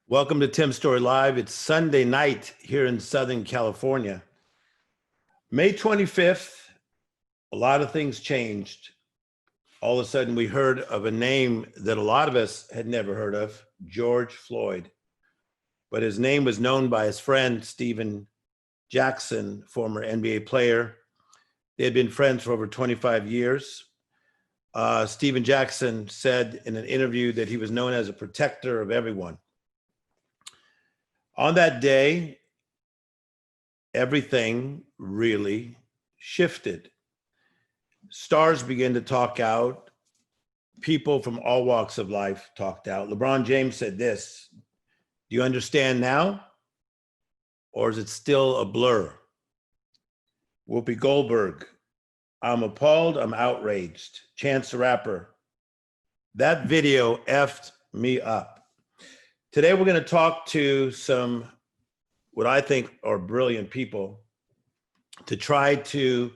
Welcome to Tim Story Live. It's Sunday night here in Southern California. May 25th, a lot of things changed. All of a sudden, we heard of a name that a lot of us had never heard of, George Floyd. But his name was known by his friend, Stephen Jackson, former NBA player. They had been friends for over 25 years. Stephen Jackson said in an interview that he was known as a protector of everyone. On that day, everything really shifted. Stars began to talk out. People from all walks of life talked out. LeBron James said this, "Do you understand now? Or is it still a blur?" Whoopi Goldberg, "I'm appalled, I'm outraged." Chance the Rapper, "That video effed me up." Today, we're going to talk to some, what I think are brilliant people to try to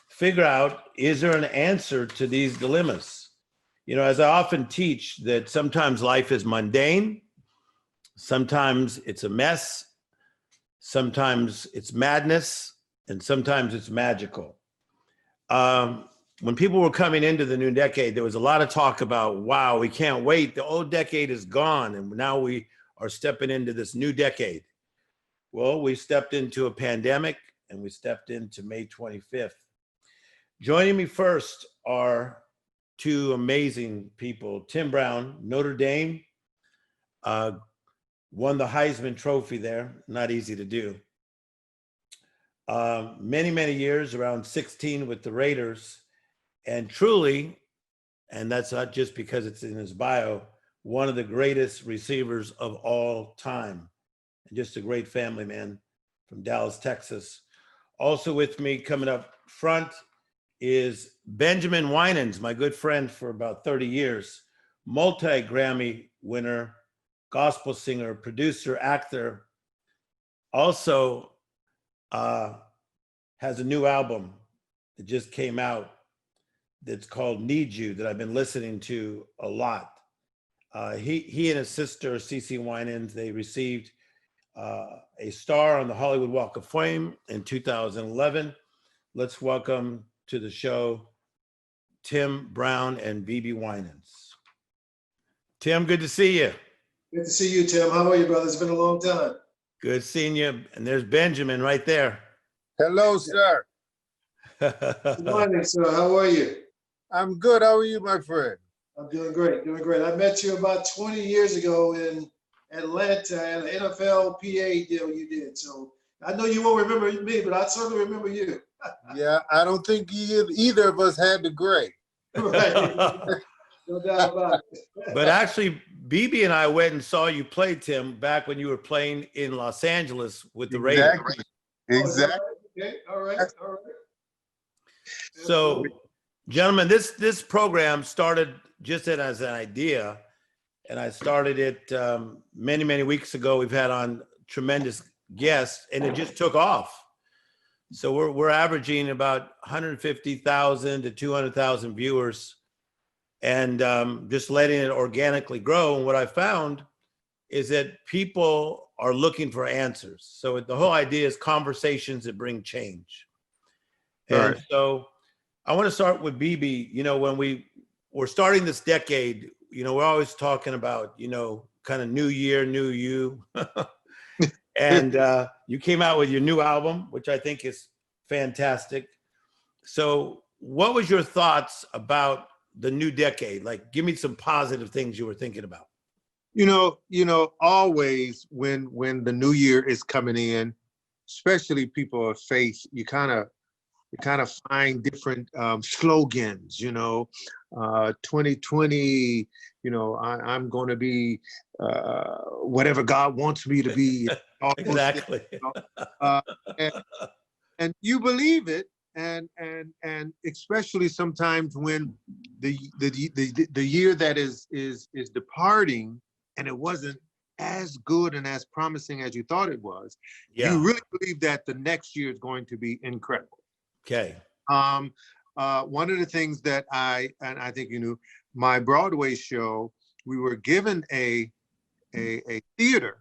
figure out, is there an answer to these dilemmas? You know, as I often teach, that sometimes life is mundane, sometimes it's a mess, sometimes it's madness, and sometimes it's magical. When people were coming into the new decade, there was a lot of talk about, wow, we can't wait. The old decade is gone, and now we are stepping into this new decade. Well, we stepped into a pandemic, and we stepped into May 25th. Joining me first are two amazing people. Tim Brown, Notre Dame, won the Heisman Trophy there, not easy to do. Many, many years, around 16 with the Raiders, and truly, and that's not just because it's in his bio, one of the greatest receivers of all time. And just a great family man from Dallas, Texas. Also with me coming up front is Benjamin Winans, my good friend for about 30 years, multi-Grammy winner, gospel singer, producer, actor. Also has a new album that just came out that's called Need You, that I've been listening to a lot. He and his sister, CeCe Winans, they received a star on the Hollywood Walk of Fame in 2011. Let's welcome to the show, Tim Brown and BEBE Winans. Tim, good to see you. Good to see you, Tim. How are you, brother? It's been a long time. Good seeing you. And there's Benjamin right there. Hello, sir. Good morning, sir. How are you? I'm good. How are you, my friend? I'm doing great, doing great. I met you about 20 years ago in Atlanta at an NFL PA deal you did. So I know you won't remember me, but I certainly remember you. Yeah, I don't think either of us had the gray. Right. No doubt about it. But actually, BEBE and I went and saw you play, Tim, back when you were playing in Los Angeles with the Raiders. Exactly. Okay, all right, all right. So, gentlemen, this program started just as an idea, and I started it many, many weeks ago. We've had on tremendous guests, and it just took off. So we're averaging about 150,000 to 200,000 viewers, and just letting it organically grow. And what I found is that people are looking for answers. So the whole idea is conversations that bring change. And so I want to start with BEBE. You know, when we're starting this decade, you know, we're always talking about, you know, kind of new year, new you. And you came out with your new album, which I think is fantastic. So what was your thoughts about the new decade? Like, give me some positive things you were thinking about. You know, always when the new year is coming in, especially people of faith, you kind of find different slogans, you know, 2020, you know, I'm going to be whatever God wants me to be. Exactly. And you believe it, and especially sometimes when the year that is departing and it wasn't as good and as promising as you thought it was, you really believe that the next year is going to be incredible. Okay. One of the things that I think you knew, my Broadway show, we were given a a theater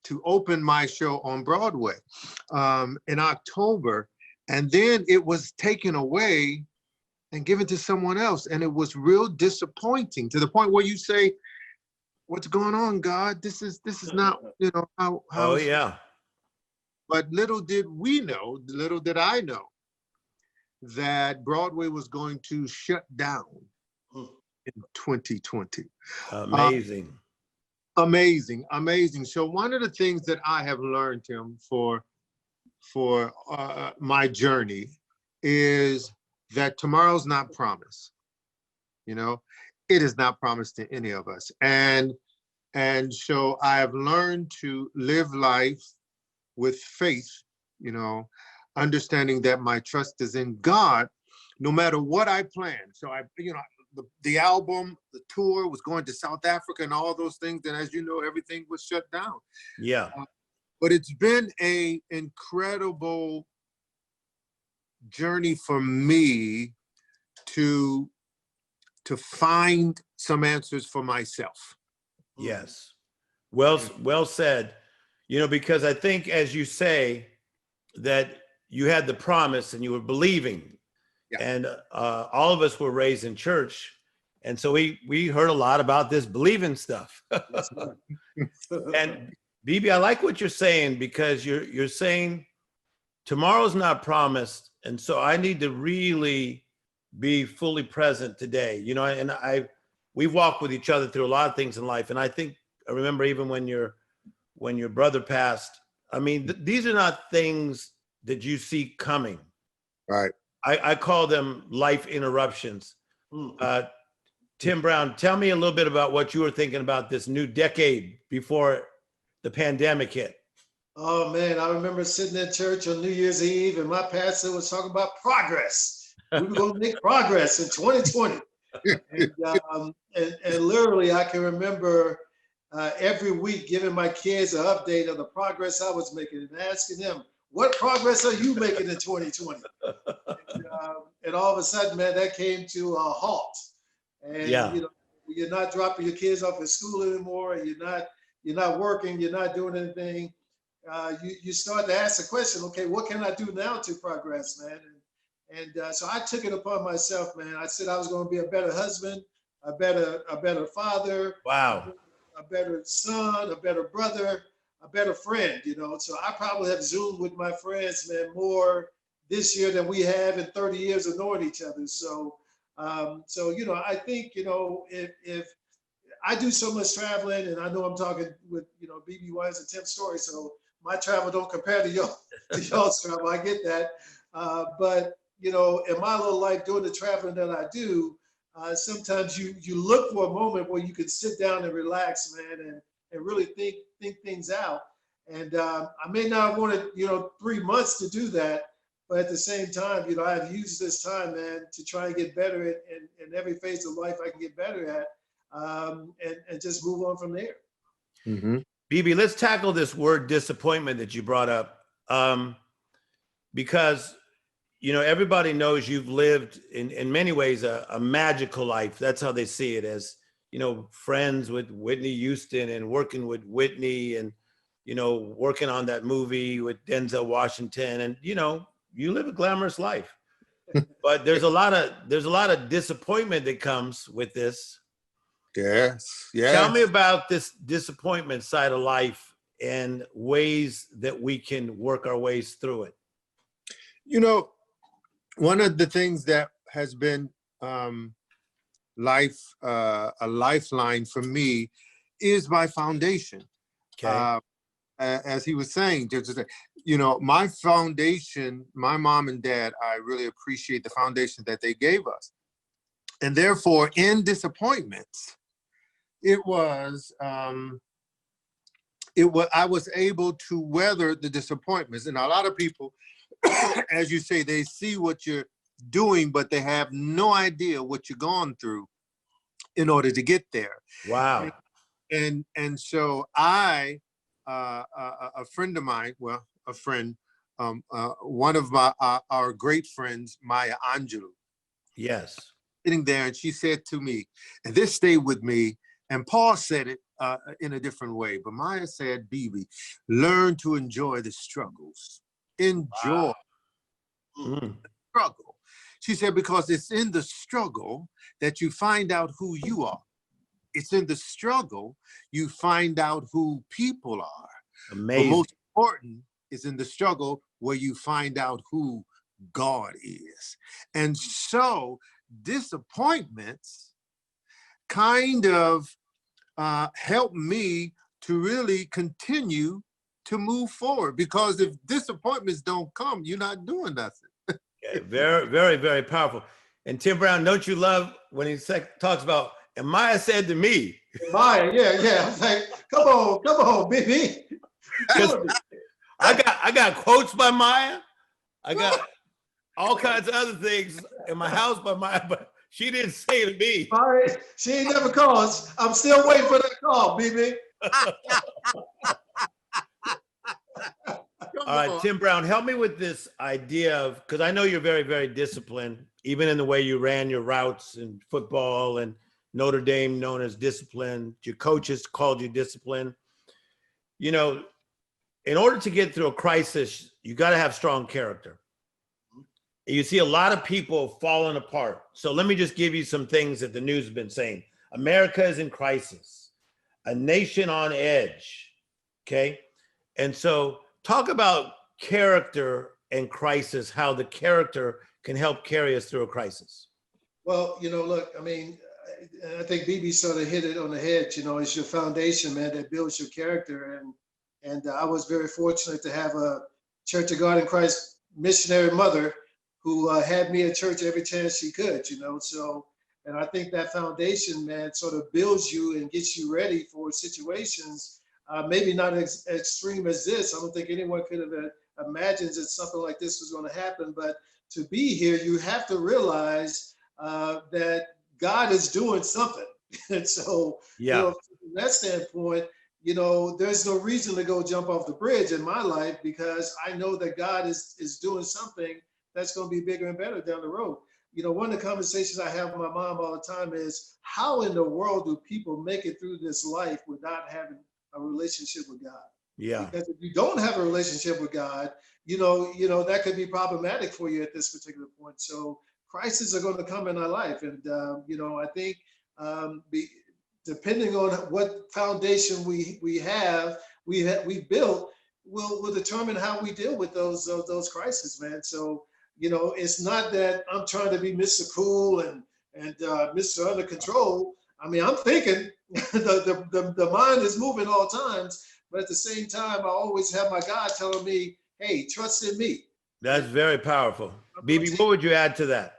to open my show on Broadway in October. And then it was taken away and given to someone else. And it was real disappointing, to the point where you say, what's going on, God? This is not, you know, how Oh, it's-" yeah. But little did we know, little did I know, that Broadway was going to shut down in 2020. Amazing. Amazing, amazing. So one of the things that I have learned, Tim, for my journey is that tomorrow's not promised. You know, it is not promised to any of us. And so I have learned to live life with faith, you know, understanding that my trust is in God, no matter what I plan. So you know, the album, the tour was going to South Africa and all those things. And as you know, everything was shut down. Yeah. But it's been an incredible journey for me to find some answers for myself. Yes. Well said. You know, because I think, as you say, that you had the promise and you were believing. Yeah. And all of us were raised in church. And so we heard a lot about this believing stuff. And BB, I like what you're saying, because you're saying tomorrow's not promised. And so I need to really be fully present today. You know, and we've walked with each other through a lot of things in life. And I remember even when your brother passed, I mean, these are not things that you see coming. Right. I call them life interruptions. Tim Brown, tell me a little bit about what you were thinking about this new decade before the pandemic hit. Oh man, I remember sitting in church on New Year's Eve and my pastor was talking about progress. We were going to make progress in 2020. And literally I can remember every week giving my kids an update of the progress I was making and asking them, what progress are you making in 2020? And all of a sudden, man, that came to a halt. And Yeah. you know, you're not dropping your kids off at school anymore, and you're not working, you're not doing anything. You start to ask the question, okay, what can I do now to progress, man? And so I took it upon myself, man. I said I was going to be a better husband, a better father, Wow. a better son, a better brother, a better friend, you know. So I probably have Zoomed with my friends, man, more this year than we have in 30 years of knowing each other. So, you know, I think, you know, if I do so much traveling, and I know I'm talking with, you know, BB Winans and Tim Storey, so my travel don't compare to y'all's travel. I get that. But, you know, in my little life doing the traveling that I do, sometimes you look for a moment where you can sit down and relax, man, and really think things out. And I may not have wanted, you know, 3 months to do that, but at the same time, you know, I've used this time, man, to try and get better in every phase of life I can get better at, and just move on from there. Mm-hmm. BB, let's tackle this word disappointment that you brought up, because, you know, everybody knows you've lived in many ways a magical life. That's how they see it, as, you know, friends with Whitney Houston and working with Whitney and, you know, working on that movie with Denzel Washington. And, you know, you live a glamorous life, but there's a lot of disappointment that comes with this. Yes. Yes. Tell me about this disappointment side of life and ways that we can work our ways through it. You know, one of the things that has been a lifeline for me is my foundation. Okay. As he was saying, you know, my foundation, my mom and dad, I really appreciate the foundation that they gave us. And therefore, in disappointments, I was able to weather the disappointments. And a lot of people, as you say, they see what you're doing, but they have no idea what you've gone through in order to get there. Wow. And so a friend of mine, well, a friend, one of our great friends, Maya Angelou. Yes. Sitting there, and she said to me, and this stayed with me, and Paul said it, in a different way. But Maya said, BEBE, learn to enjoy the struggles. Enjoy the struggle. She said, because it's in the struggle that you find out who you are. It's in the struggle you find out who people are. Amazing. But most important is in the struggle where you find out who God is. And so disappointments kind of help me to really continue to move forward, because if disappointments don't come, you're not doing nothing. Yeah, very, very, very powerful. And Tim Brown, don't you love when he talks about, and Maya said to me. Maya, yeah. I was like, come on, BEBE. I got quotes by Maya. I got all kinds of other things in my house by Maya, but she didn't say to me. All right, she ain't never called. I'm still waiting for that call, BEBE. All right, Tim Brown, help me with this idea of, because I know you're very, very disciplined, even in the way you ran your routes in football, and Notre Dame known as disciplined. Your coaches called you disciplined. You know, in order to get through a crisis, you got to have strong character. You see a lot of people falling apart. So let me just give you some things that the news has been saying. America is in crisis, a nation on edge, okay? And so talk about character and crisis, how the character can help carry us through a crisis. Well, you know, look, I mean, I think BEBE sort of hit it on the head. You know, it's your foundation, man, that builds your character. And I was very fortunate to have a Church of God in Christ missionary mother who had me at church every chance she could, you know. So, and I think that foundation, man, sort of builds you and gets you ready for situations, maybe not as extreme as this. I don't think anyone could have imagined that something like this was going to happen. But to be here, you have to realize that God is doing something. And so, yeah, you know, from that standpoint, you know, there's no reason to go jump off the bridge in my life, because I know that God is doing something that's going to be bigger and better down the road. You know, one of the conversations I have with my mom all the time is, how in the world do people make it through this life without having a relationship with God? Yeah. Because if you don't have a relationship with God, you know, that could be problematic for you at this particular point. So crises are going to come in our life. And, you know, I think depending on what foundation we built, will determine how we deal with those crises, man. So, you know, it's not that I'm trying to be Mr. Cool and Mr. Under Control. I mean, I'm thinking, the mind is moving all times, but at the same time, I always have my God telling me, hey, trust in me. That's very powerful. BEBE, what would you add to that?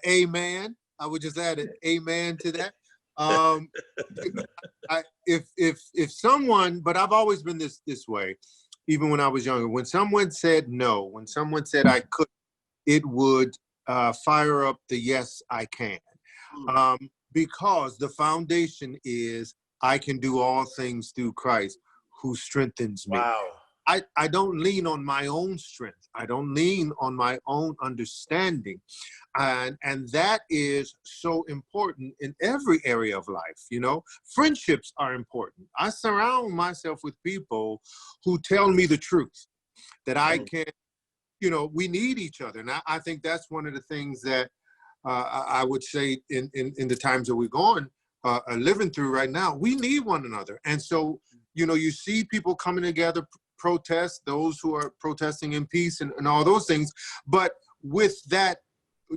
Amen. I would just add an amen to that. If someone, but I've always been this way, even when I was younger. When someone said no, when someone said I could, it would fire up the yes, I can. Because the foundation is, I can do all things through Christ who strengthens me. Wow. I don't lean on my own strength. I don't lean on my own understanding. And that is so important in every area of life. You know, friendships are important. I surround myself with people who tell me the truth, that I can, you know, we need each other. And I think that's one of the things that I would say in the times that we're going, living through right now, we need one another. And so, you know, you see people coming together, protest, those who are protesting in peace and all those things. But with that,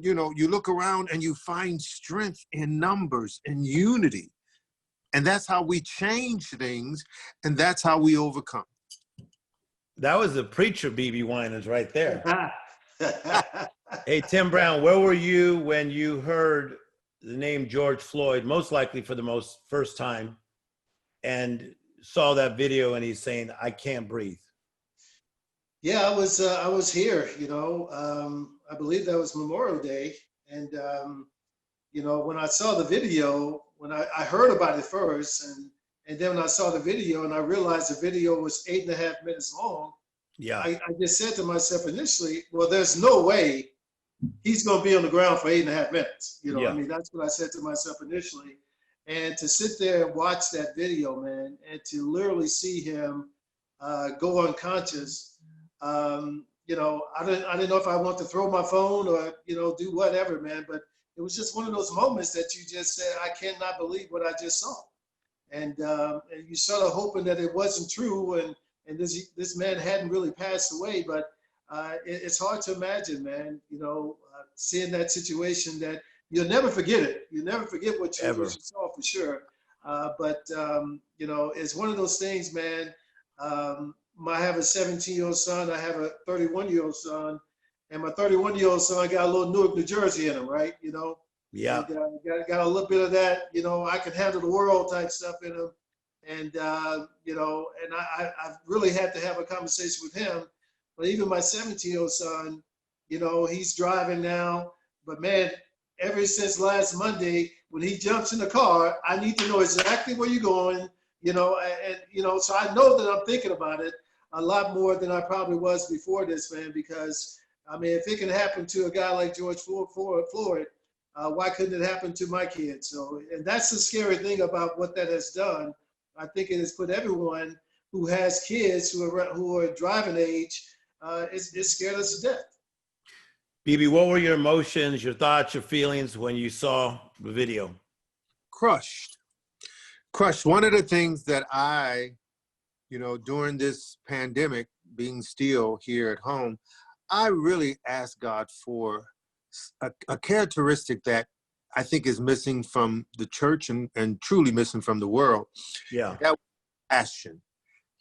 you know, you look around and you find strength in numbers and unity. And that's how we change things. And that's how we overcome. That was the preacher, BEBE Winans, right there. Hey, Tim Brown, where were you when you heard the name George Floyd, most likely for the first time, and saw that video and he's saying, I can't breathe? Yeah, I was here, you know, I believe that was Memorial Day. And, you know, when I saw the video, when I heard about it first, and then when I saw the video and I realized the video was 8.5 minutes long, yeah, I just said to myself initially, well, there's no way he's going to be on the ground for 8.5 minutes. You know, yeah. I mean, that's what I said to myself initially. And to sit there and watch that video, man, and to literally see him go unconscious, you know, I didn't know if I want to throw my phone or, you know, do whatever, man. But it was just one of those moments that you just said, I cannot believe what I just saw. And you sort of hoping that it wasn't true, and this man hadn't really passed away. But it's hard to imagine, man, you know, seeing that situation that you'll never forget it. You'll never forget what you saw for sure. But you know, it's one of those things, man. I have a 17-year-old son. I have a 31-year-old son. And my 31-year-old son got a little Newark, New Jersey in him, right? You know? Yeah. And, got a little bit of that, you know, I can handle the world type stuff in him. And, you know, and I really had to have a conversation with him. But even my 17-year-old son, you know, he's driving now. But man, ever since last Monday, when he jumps in the car, I need to know exactly where you're going, you know, and you know, so I know that I'm thinking about it a lot more than I probably was before this, man, because I mean, if it can happen to a guy like George Floyd, why couldn't it happen to my kids? So, and that's the scary thing about what that has done. I think it has put everyone who has kids who are driving age, it's scared us to death. BEBE, what were your emotions, your thoughts, your feelings when you saw the video? Crushed. One of the things that I, you know, during this pandemic, being still here at home, I really asked God for a characteristic that I think is missing from the church and truly missing from the world. Yeah. That was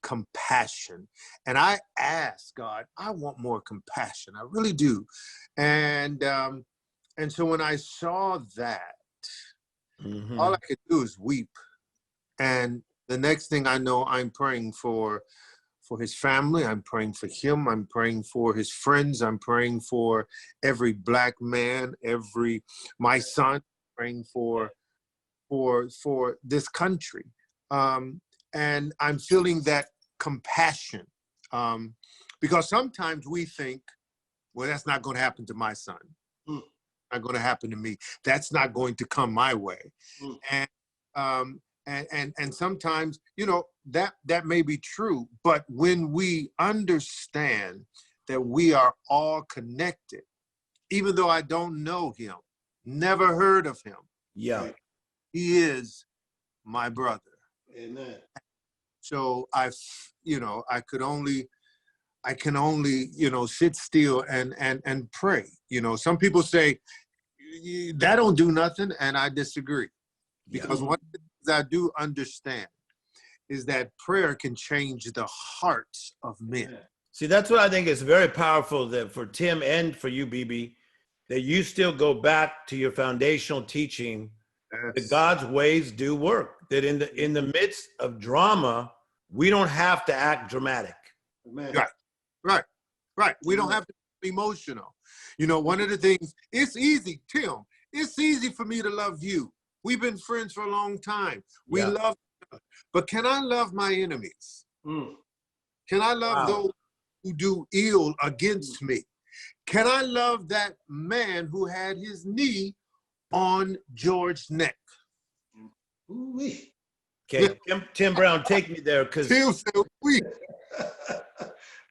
compassion. And I asked God, I want more compassion. I really do. And so when I saw that, all I could do is weep. And the next thing I know, I'm praying for his family. I'm praying for him. I'm praying for his friends. I'm praying for every Black man, my son, praying for this country. And I'm feeling that compassion, because sometimes we think, well, that's not going to happen to my son. Not going to happen to me. That's not going to come my way. And sometimes, you know, that may be true, but when we understand that we are all connected, even though I don't know him, never heard of him, yeah, he is my brother. Amen. So I can only, you know, sit still and pray. You know, some people say that don't do nothing, and I disagree, because one of the things I do understand is that prayer can change the hearts of men. See, that's what I think is very powerful, that for Tim and for you, BEBE, that you still go back to your foundational teaching, that God's ways do work, that in the midst of drama, we don't have to act dramatic. Amen. Right. We don't have to be emotional. You know, one of the things, it's easy, Tim, it's easy for me to love you. We've been friends for a long time. We love each other. But can I love my enemies? Can I love those who do ill against me? Can I love that man who had his knee on George's neck? Ooh-wee. Okay, Tim Brown, take me there, because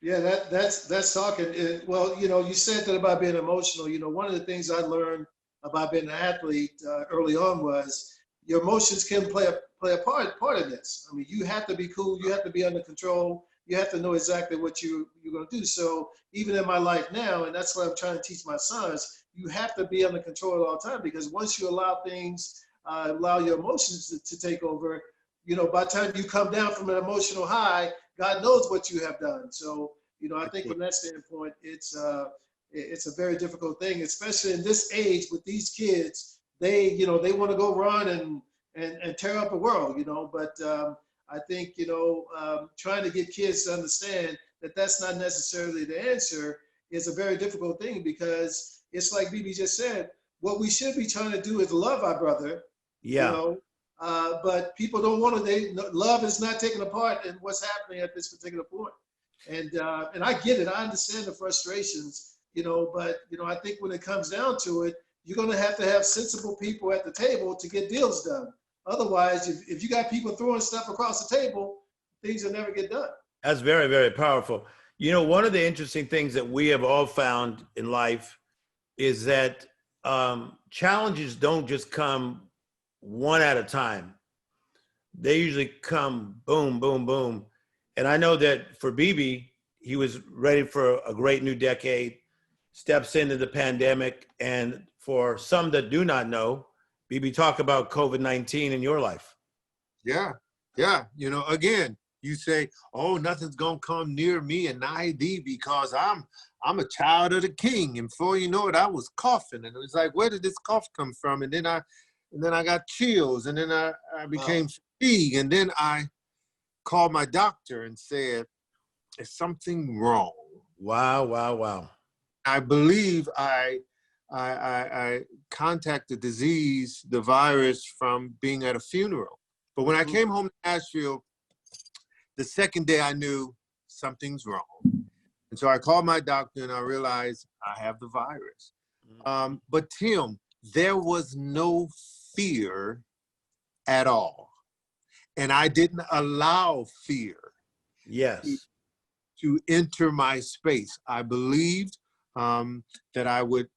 yeah, that's talking. Well, you know, you said that about being emotional. You know, one of the things I learned about being an athlete early on was your emotions can play a part in this. I mean, you have to be cool. You have to be under control. You have to know exactly what you're going to do. So even in my life now, and that's what I'm trying to teach my sons, you have to be under control at all time, because once you allow things, allow your emotions to take over, you know, by the time you come down from an emotional high, God knows what you have done. So, you know, I think from that standpoint, it's a very difficult thing, especially in this age with these kids. They want to go run and tear up the world, you know, but I think, you know, trying to get kids to understand that that's not necessarily the answer is a very difficult thing, because it's like BEBE just said, what we should be trying to do is love our brother, you know, but people don't want to. Love is not taking a part in what's happening at this particular point. And I get it. I understand the frustrations, you know, but, you know, I think when it comes down to it, you're going to have sensible people at the table to get deals done. Otherwise, if you got people throwing stuff across the table, things will never get done. That's very, very powerful. You know, one of the interesting things that we have all found in life is that challenges don't just come one at a time. They usually come boom, boom, boom. And I know that for BEBE, he was ready for a great new decade, steps into the pandemic. And for some that do not know, BEBE, talk about COVID-19 in your life. Yeah, yeah. You know, again, you say, oh, nothing's gonna come near me and nigh thee because I'm a child of the king. And before you know it, I was coughing. And it was like, where did this cough come from? And then I got chills, and then I became fatigued. And then I called my doctor and said, is something wrong? Wow, wow, wow. I believe I contacted the virus from being at a funeral. But when I came home to Nashville, the second day I knew something's wrong. And so I called my doctor and I realized I have the virus. But Tim, there was no fear at all. And I didn't allow fear to enter my space. I believed that I would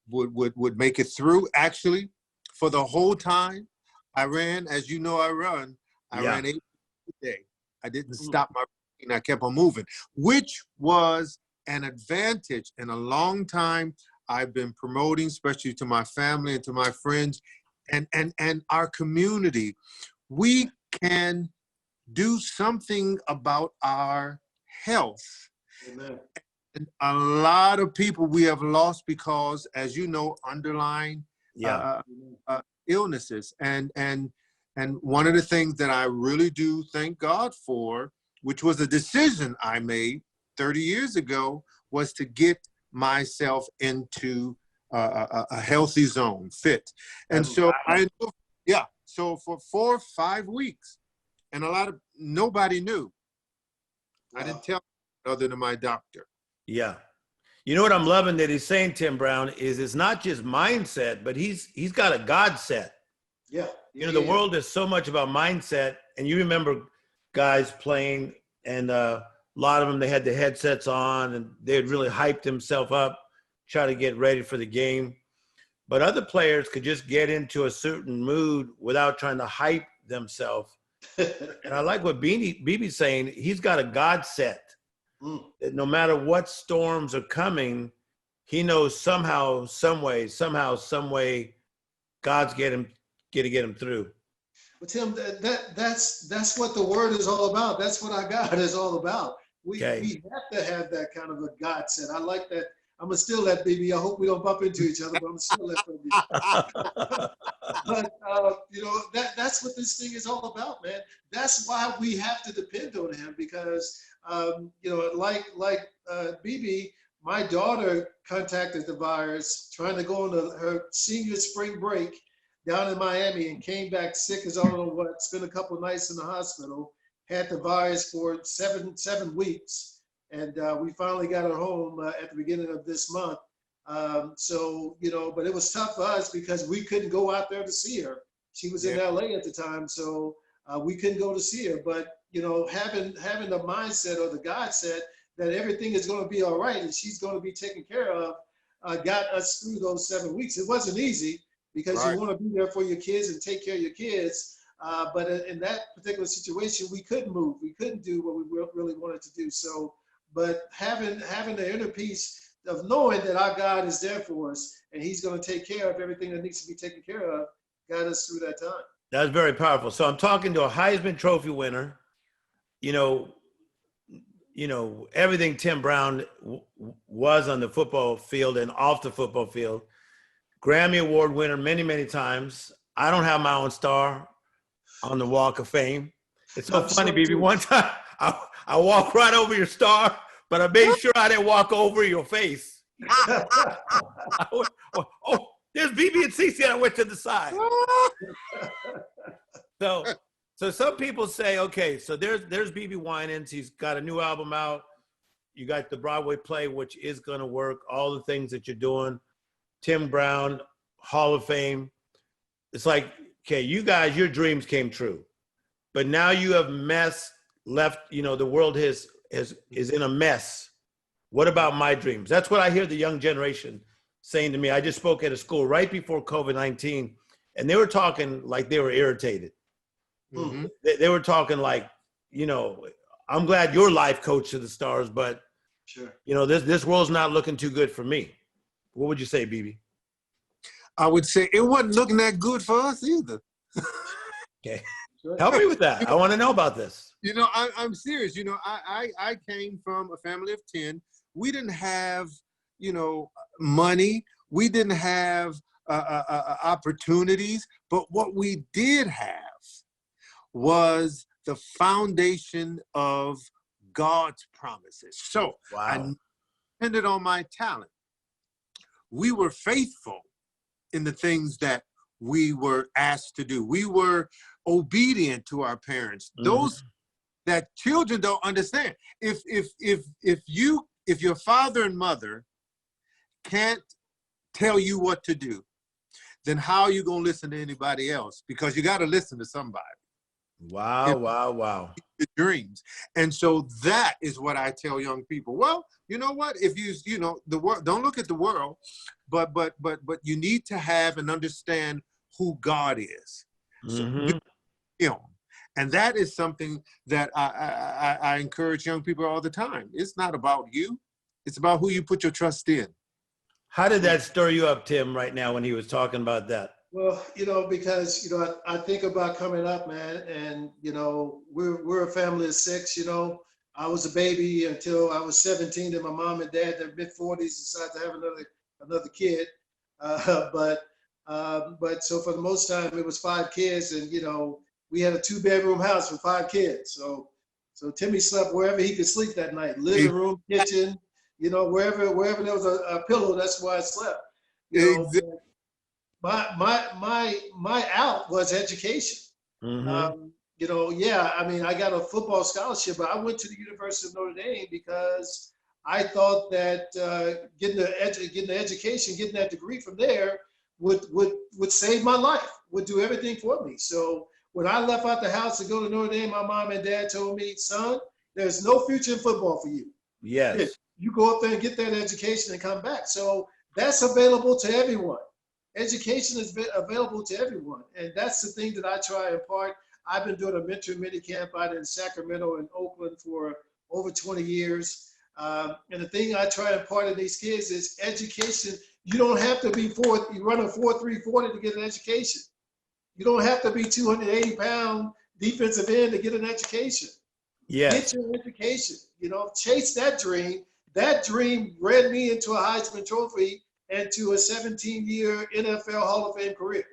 make it through. Actually, for the whole time I ran, as you know, I ran 8 miles a day. I didn't stop my routine. I kept on moving, which was an advantage. In a long time, I've been promoting, especially to my family and to my friends and our community. We can do something about our health. Amen. And a lot of people we have lost because, as you know, underlying illnesses. And one of the things that I really do thank God for, which was a decision I made 30 years ago, was to get myself into a healthy zone, fit. And so so for 4 or 5 weeks, and nobody knew. Wow. I didn't tell other than my doctor. Yeah. You know what I'm loving that he's saying, Tim Brown, is it's not just mindset, but he's got a God set. Yeah. You know, the world is so much about mindset. And you remember guys playing, and a lot of them, they had the headsets on and they had really hyped themselves up, try to get ready for the game. But other players could just get into a certain mood without trying to hype themselves. And I like what BEBE's saying. He's got a God set. That no matter what storms are coming, he knows somehow, some way, God's going to get him through. Well, Tim, that's what the word is all about. That's what our God is all about. We have to have that kind of a God set. I like that. I'm gonna steal that, BEBE. I hope we don't bump into each other, but I'm gonna steal that from you. But you know, that's what this thing is all about, man. That's why we have to depend on him, because you know, like BEBE, my daughter contacted the virus trying to go on her senior spring break down in Miami and came back sick as I don't know what, spent a couple of nights in the hospital, had the virus for seven weeks. And we finally got her home at the beginning of this month. So, you know, but it was tough for us because we couldn't go out there to see her. She was in LA at the time, so we couldn't go to see her. But, you know, having the mindset or the God set that everything is going to be all right and she's going to be taken care of, got us through those 7 weeks. It wasn't easy because you want to be there for your kids and take care of your kids. But in that particular situation, we couldn't move. We couldn't do what we really wanted to do. So, but having the inner peace of knowing that our God is there for us and he's going to take care of everything that needs to be taken care of, got us through that time. That's very powerful. So I'm talking to a Heisman Trophy winner, you know, everything Tim Brown was on the football field and off the football field, Grammy Award winner many, many times. I don't have my own star on the Walk of Fame. It's so funny, BEBE. One time I walked right over your star, but I made sure I didn't walk over your face. Oh, there's BEBE and CC, and I went to the side. So some people say, okay, so there's BEBE Winans. He's got a new album out. You got the Broadway play, which is going to work. All the things that you're doing. Tim Brown, Hall of Fame. It's like okay, you guys, your dreams came true, but now you have left, the world is in a mess. What about my dreams? That's what I hear the young generation saying to me. I just spoke at a school right before COVID-19, and they were talking like they were irritated. Mhm. They were talking like, I'm glad you're life coach to the stars, but Sure. this world's not looking too good for me. What would you say, BEBE? I would say it wasn't looking that good for us either. Okay. Sure. Help me with that. I want to know about this. I'm serious. I came from a family of 10. We didn't have, money. We didn't have opportunities. But what we did have was the foundation of God's promises. So I depended on my talent. We were faithful in the things that we were asked to do. We were obedient to our parents. Those that children don't understand. If your father and mother can't tell you what to do, then how are you gonna listen to anybody else? Because you got to listen to somebody. Wow. The dreams. And so that is what I tell young people. Well, you know what? If the world, don't look at the world, but you need to have and understand who God is. So do him. And that is something that I encourage young people all the time. It's not about you. It's about who you put your trust in. How did that stir you up, Tim, right now when he was talking about that? Well, because, I think about coming up, man, and, we're a family of 6, I was a baby until I was 17, and my mom and dad in their mid-40s decided to have another kid. But so for the most time, it was 5 kids, and, we had a 2-bedroom house with 5 kids. So Timmy slept wherever he could sleep that night, living room, kitchen, wherever there was a pillow, that's where I slept. Exactly. My out was education. I got a football scholarship, but I went to the University of Notre Dame because I thought that getting the education, getting that degree from there would save my life, would do everything for me. So when I left out the house to go to Notre Dame, my mom and dad told me, son, there's no future in football for you. Yes. You go up there and get that education and come back. So that's available to everyone. Education is available to everyone. And that's the thing that I try and impart. I've been doing a mentor mini camp out in Sacramento and Oakland for over 20 years. And the thing I try and impart in these kids is education. You don't have to be you run a 4.340 to get an education. You don't have to be 280-pound defensive end to get an education. Yes. Get your education, chase that dream. That dream led me into a Heisman Trophy and to a 17-year NFL Hall of Fame career,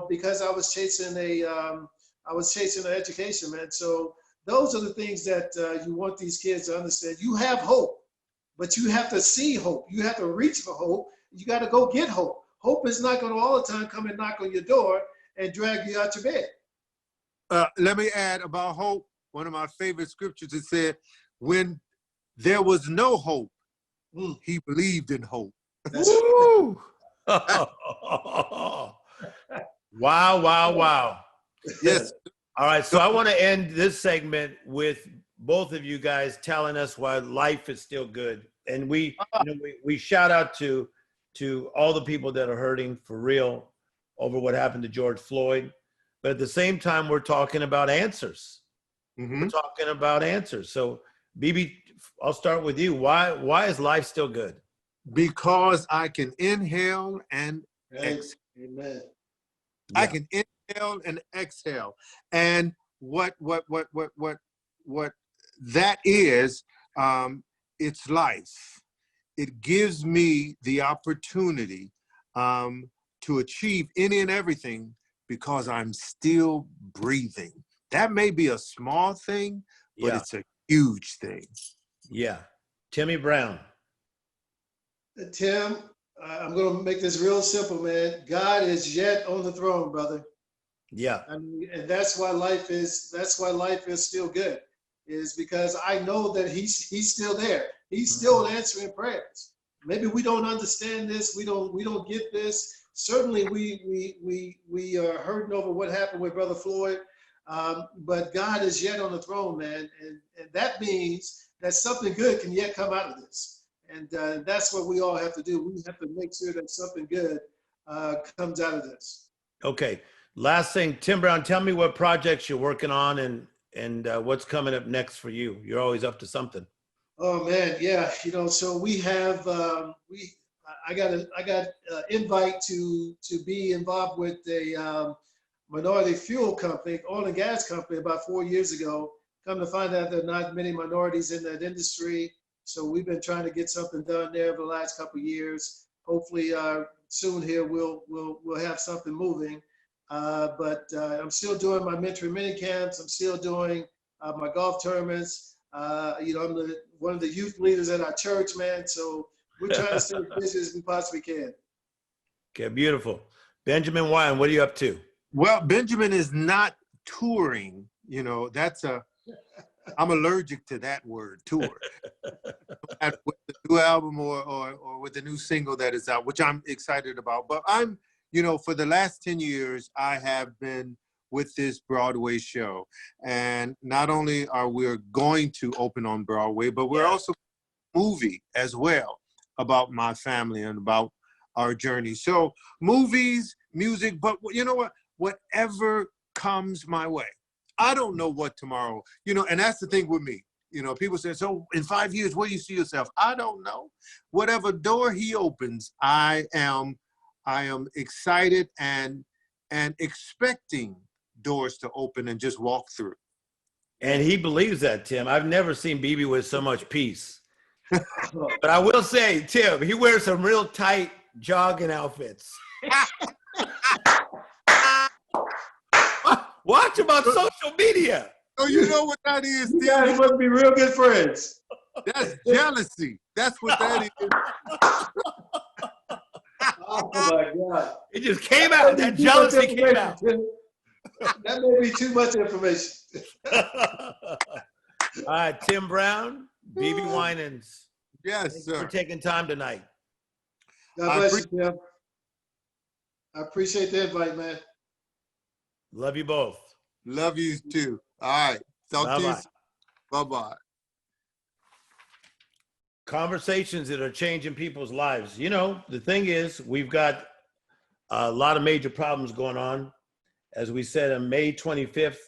because I was chasing an education, man. So those are the things that you want these kids to understand. You have hope, but you have to see hope. You have to reach for hope. You got to go get hope. Hope is not going to all the time come and knock on your door and drag you out your bed. Let me add about hope. One of my favorite scriptures, it said, when there was no hope, he believed in hope. Woo! Wow. Yes. All right, so I want to end this segment with both of you guys telling us why life is still good. And we shout out to all the people that are hurting for real over what happened to George Floyd. But at the same time, we're talking about answers. We're talking about answers. So, BEBE, I'll start with you. Why is life still good? Because I can inhale and exhale. Amen. Yeah. I can inhale and exhale. And what that is, it's life. It gives me the opportunity to achieve any and everything because I'm still breathing. That may be a small thing, but it's a huge thing. Yeah. Timmy Brown. Tim, I'm going to make this real simple, man. God is yet on the throne, brother. Yeah. And that's why life is still good, is because I know that he's still there. He's still answering prayers. Maybe we don't understand this. We don't get this. certainly we are hurting over what happened with Brother Floyd, but God is yet on the throne, man, and that means that something good can yet come out of this, and that's what we all have to do. We have to make sure that something good comes out of this. Okay. Last thing, Tim Brown, tell me what projects you're working on and what's coming up next for you. You're always up to something. Oh man, yeah. So we have I got invite to be involved with a minority fuel company, oil and gas company, about 4 years ago. Come to find out there are not many minorities in that industry. So we've been trying to get something done there over the last couple of years. Hopefully soon here we'll have something moving. But I'm still doing my mentoring mini camps. I'm still doing my golf tournaments. I'm one of the youth leaders at our church, man. So we're trying to stay as busy as we possibly can. Okay, beautiful. Benjamin Wine, what are you up to? Well, Benjamin is not touring. I'm allergic to that word, tour. With the new album or with the new single that is out, which I'm excited about. But I'm, for the last 10 years, I have been with this Broadway show. And not only are we going to open on Broadway, but we're also a movie as well about my family and about our journey. So movies, music, but you know what? Whatever comes my way. I don't know what tomorrow, and that's the thing with me. People say, so in 5 years, where do you see yourself? I don't know. Whatever door he opens, I am excited and expecting doors to open and just walk through. And he believes that, Tim. I've never seen BEBE with so much peace. But I will say, Tim, he wears some real tight jogging outfits. Watch him on social media. Oh, you know what that is, You guys must be real good friends. That's jealousy. That's what that is. Oh my God. It just came out. That jealousy came out. That may be too much information. All right, Tim Brown, BEBE Winans. Yes, Thanks sir. for taking time tonight. God bless you, Tim. I appreciate the invite, man. Love you both. Love you too. All right. Talk to you soon. Bye-bye. Conversations that are changing people's lives. The thing is, we've got a lot of major problems going on. As we said on May 25th,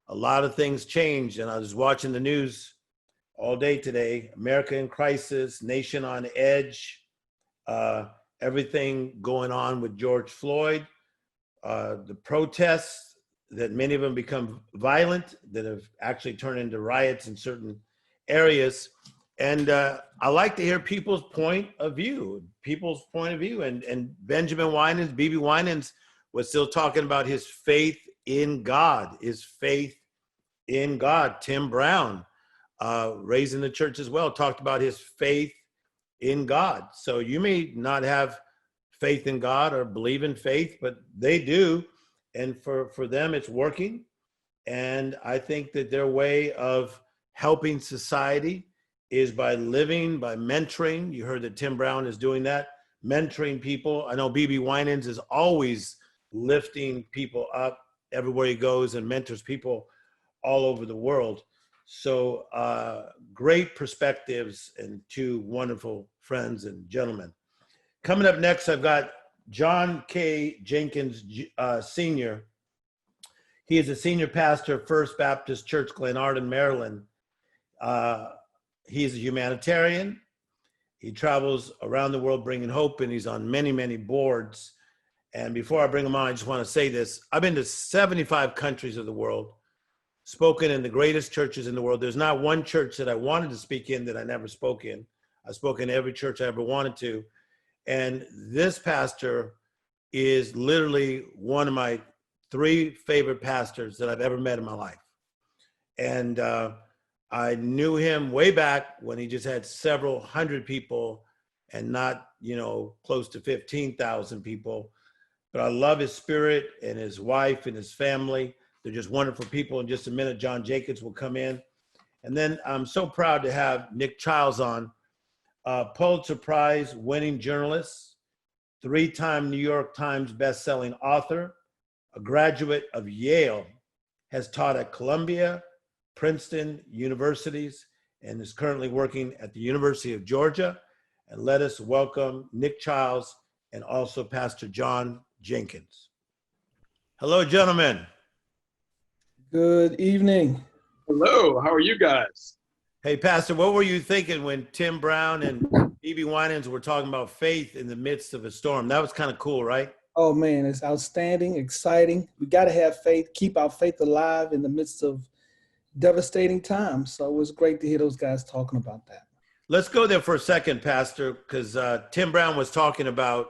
a lot of things changed. And I was watching the news all day today. America in crisis, nation on edge, everything going on with George Floyd, the protests that many of them become violent, that have actually turned into riots in certain areas. And I like to hear people's point of view. And Benjamin Winans, BEBE Winans, was still talking about his faith in God, Tim Brown, raised in the church as well, talked about his faith in God. So you may not have faith in God or believe in faith, but they do. And for them, it's working. And I think that their way of helping society is by living, by mentoring. You heard that Tim Brown is doing that, mentoring people. I know BEBE Winans is always lifting people up everywhere he goes and mentors people all over the world. So great perspectives and two wonderful friends and gentlemen. Coming up next, I've got John K. Jenkins, Sr. He is a senior pastor of First Baptist Church, Glenarden, Maryland. He's a humanitarian. He travels around the world bringing hope, and he's on many, many boards. And before I bring him on, I just want to say this. I've been to 75 countries of the world, spoken in the greatest churches in the world. There's not one church that I wanted to speak in that I never spoke in. I spoke in every church I ever wanted to. And this pastor is literally one of my 3 favorite pastors that I've ever met in my life. And I knew him way back when he just had several hundred people and not, close to 15,000 people. But I love his spirit and his wife and his family. They're just wonderful people. In just a minute, John Jenkins will come in. And then I'm so proud to have Nick Chiles on, Pulitzer Prize winning journalist, three-time New York Times bestselling author, a graduate of Yale, has taught at Columbia, Princeton universities, and is currently working at the University of Georgia. And let us welcome Nick Chiles and also Pastor John Jenkins. Hello, gentlemen. Good evening. Hello, how are you guys? Hey, Pastor, what were you thinking when Tim Brown and BEBE WINANS were talking about faith in the midst of a storm? That was kind of cool, right? Oh man, it's outstanding, exciting. We got to have faith, keep our faith alive in the midst of devastating times. So it was great to hear those guys talking about that. Let's go there for a second, Pastor, because Tim Brown was talking about,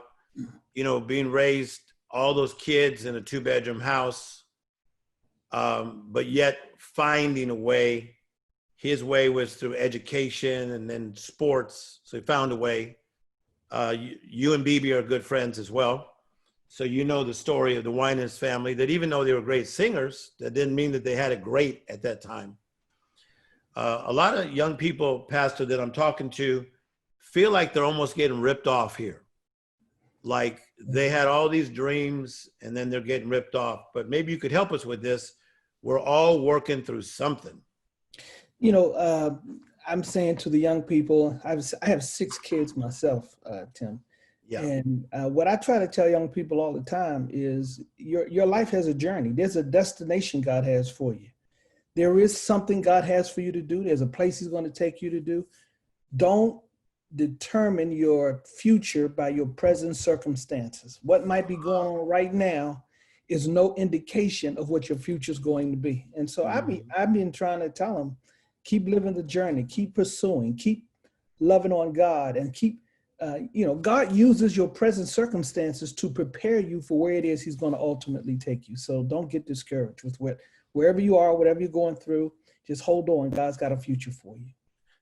being raised, all those kids in a two-bedroom house, but yet finding a way. His way was through education and then sports. So he found a way. You and BEBE are good friends as well. So you know the story of the Winans family, that even though they were great singers, that didn't mean that they had it great at that time. A lot of young people, Pastor, that I'm talking to feel like they're almost getting ripped off here. Like they had all these dreams and then they're getting ripped off. But maybe you could help us with this. We're all working through something. I'm saying to the young people, I have 6 kids myself, Tim. Yeah. And what I try to tell young people all the time is your life has a journey. There's a destination God has for you. There is something God has for you to do. There's a place he's going to take you to do. Don't determine your future by your present circumstances. What might be going on right now is no indication of what your future is going to be. And so I've been trying to tell them, keep living the journey, keep pursuing, keep loving on God, and keep, God uses your present circumstances to prepare you for where it is he's going to ultimately take you. So don't get discouraged with wherever you are, whatever you're going through, just hold on. God's got a future for you.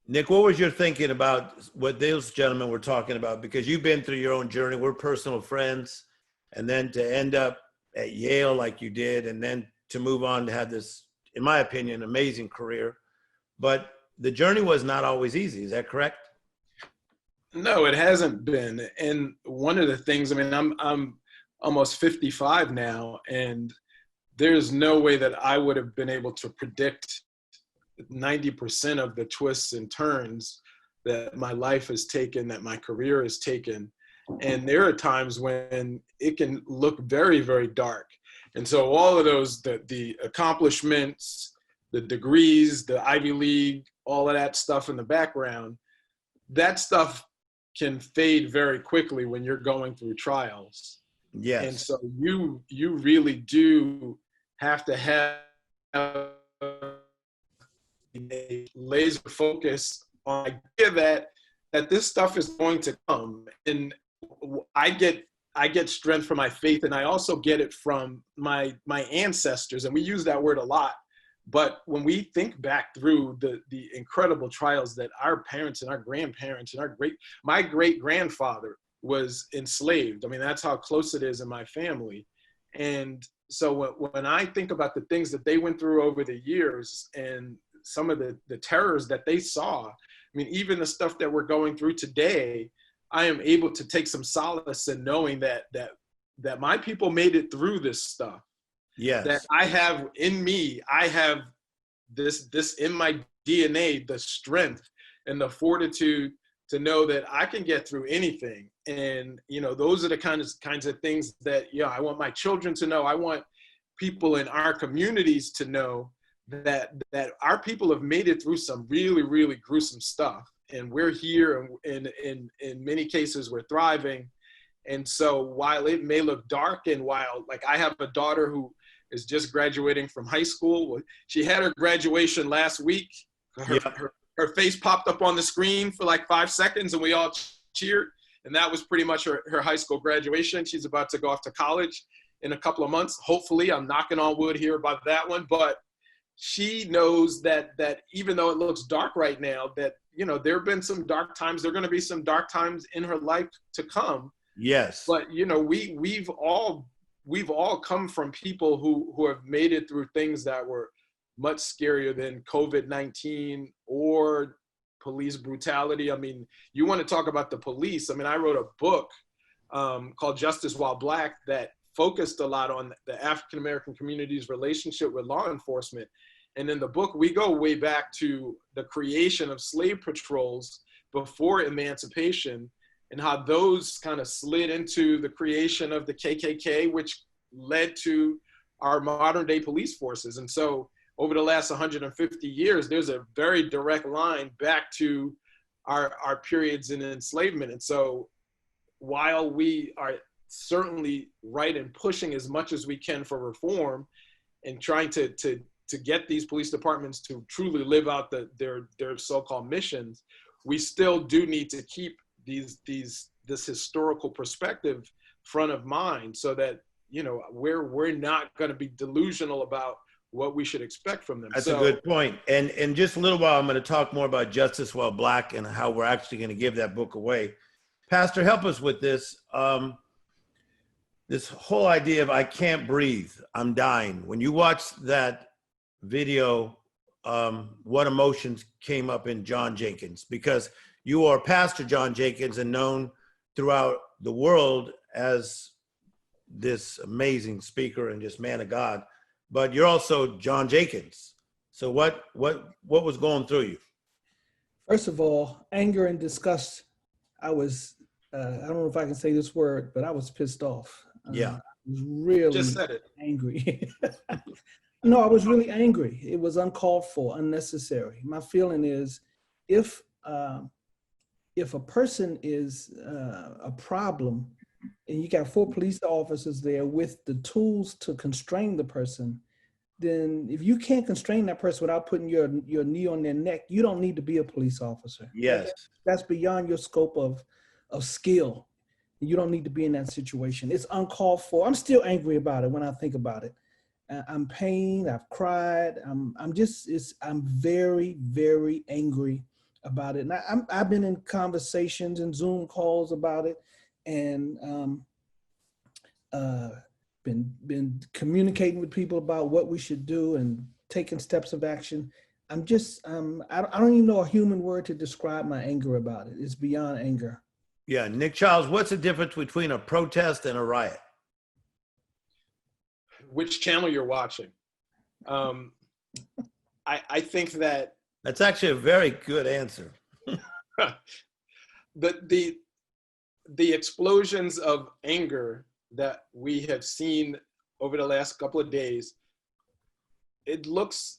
Nick, what was your thinking about what those gentlemen were talking about? Because you've been through your own journey. We're personal friends. And then to end up at Yale like you did, and then to move on to have this, in my opinion, amazing career. But the journey was not always easy. Is that correct? No, it hasn't been. And one of the things, I'm almost 55 now, and there's no way that I would have been able to predict 90% of the twists and turns that my life has taken, that my career has taken. And there are times when it can look very, very dark. And so all of those, the accomplishments, the degrees, the Ivy League, all of that stuff in the background, that stuff can fade very quickly when you're going through trials. Yes. And so you really do have to have a laser focus on the idea that this stuff is going to come. And I get strength from my faith, and I also get it from my ancestors. And we use that word a lot. But when we think back through the incredible trials that our parents and our grandparents and my great grandfather was enslaved. That's how close it is in my family. And so when I think about the things that they went through over the years and some of the terrors that they saw, even the stuff that we're going through today, I am able to take some solace in knowing that my people made it through this stuff. Yes. That I have in me, I have this in my DNA, the strength and the fortitude to know that I can get through anything. And, those are the kinds of things that, I want my children to know. I want people in our communities to know that our people have made it through some really, really gruesome stuff. And we're here, and in many cases, we're thriving. And so while it may look dark, and while I have a daughter who is just graduating from high school, she had her graduation last week. Her face popped up on the screen for 5 seconds, and we all cheered. And that was pretty much her high school graduation. She's about to go off to college in a couple of months. Hopefully, I'm knocking on wood here about that one. But she knows that even though it looks dark right now, that, there have been some dark times. There are going to be some dark times in her life to come. Yes. But, we've all come from people who have made it through things that were much scarier than COVID-19 or police brutality. You want to talk about the police. I wrote a book called Justice While Black that focused a lot on the African-American community's relationship with law enforcement. And in the book, we go way back to the creation of slave patrols before emancipation and how those kind of slid into the creation of the KKK, which led to our modern day police forces. And so over the last 150 years, there's a very direct line back to our periods in enslavement. And so while we are certainly right in pushing as much as we can for reform and trying to get these police departments to truly live out their so-called missions, we still do need to keep this historical perspective front of mind so that, you know, we're not going to be delusional about what we should expect from them. That's a good point. And in just a little while, I'm going to talk more about Justice While Black and how we're actually going to give that book away. Pastor, help us with this. This whole idea of I can't breathe, I'm dying. When you watch that video, what emotions came up in John Jenkins? Because you are Pastor John Jenkins and known throughout the world as this amazing speaker and just man of God, but you're also John Jenkins. So what was going through you? First of all, anger and disgust. I was, I don't know if I can say this word, but I was pissed off. Yeah. I was really Just said it. angry. No, I was really angry. It was uncalled for, unnecessary. My feeling is if a person is a problem and you got 4 police officers there with the tools to constrain the person, then if you can't constrain that person without putting your knee on their neck, you don't need to be a police officer. Yes. That's beyond your scope of skill. You don't need to be in that situation. It's uncalled for. I'm still angry about it when I think about it. I'm pained, I've cried. I'm very, very angry about it. And I've been in conversations and Zoom calls about it, and been communicating with people about what we should do and taking steps of action. I don't even know a human word to describe my anger about it. It's beyond anger. Yeah, Nick Childs, what's the difference between a protest and a riot? Which channel you're watching. I think that That's actually a very good answer. the explosions of anger that we have seen over the last couple of days, it looks,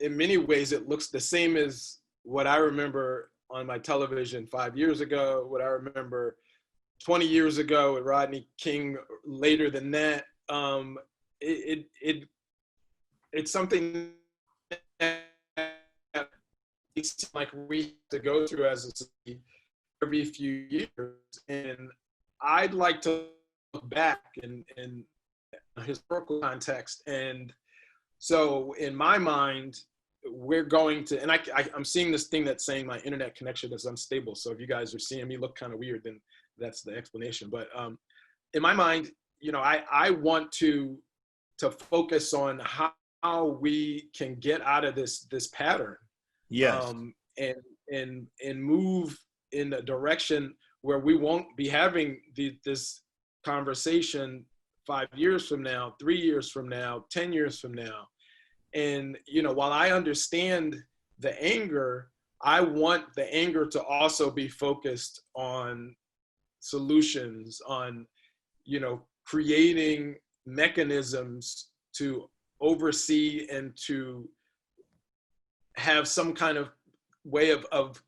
in many ways, it looks the same as what I remember on my television 5 years ago, what I remember 20 years ago with Rodney King, later than that. It's something that it's like we have to go through as a city every few years. And I'd like to look back in a historical context. And so in my mind, we're going to, and I'm seeing this thing that's saying my internet connection is unstable. So if you guys are seeing me look kind of weird, then that's the explanation. But in my mind, you know, I want to focus on how we can get out of this pattern. Yes. And move in a direction where we won't be having this conversation 5 years from now, 3 years from now, 10 years from now. And, you know, while I understand the anger, I want the anger to also be focused on solutions, on, you know, creating mechanisms to oversee and to have some kind of way of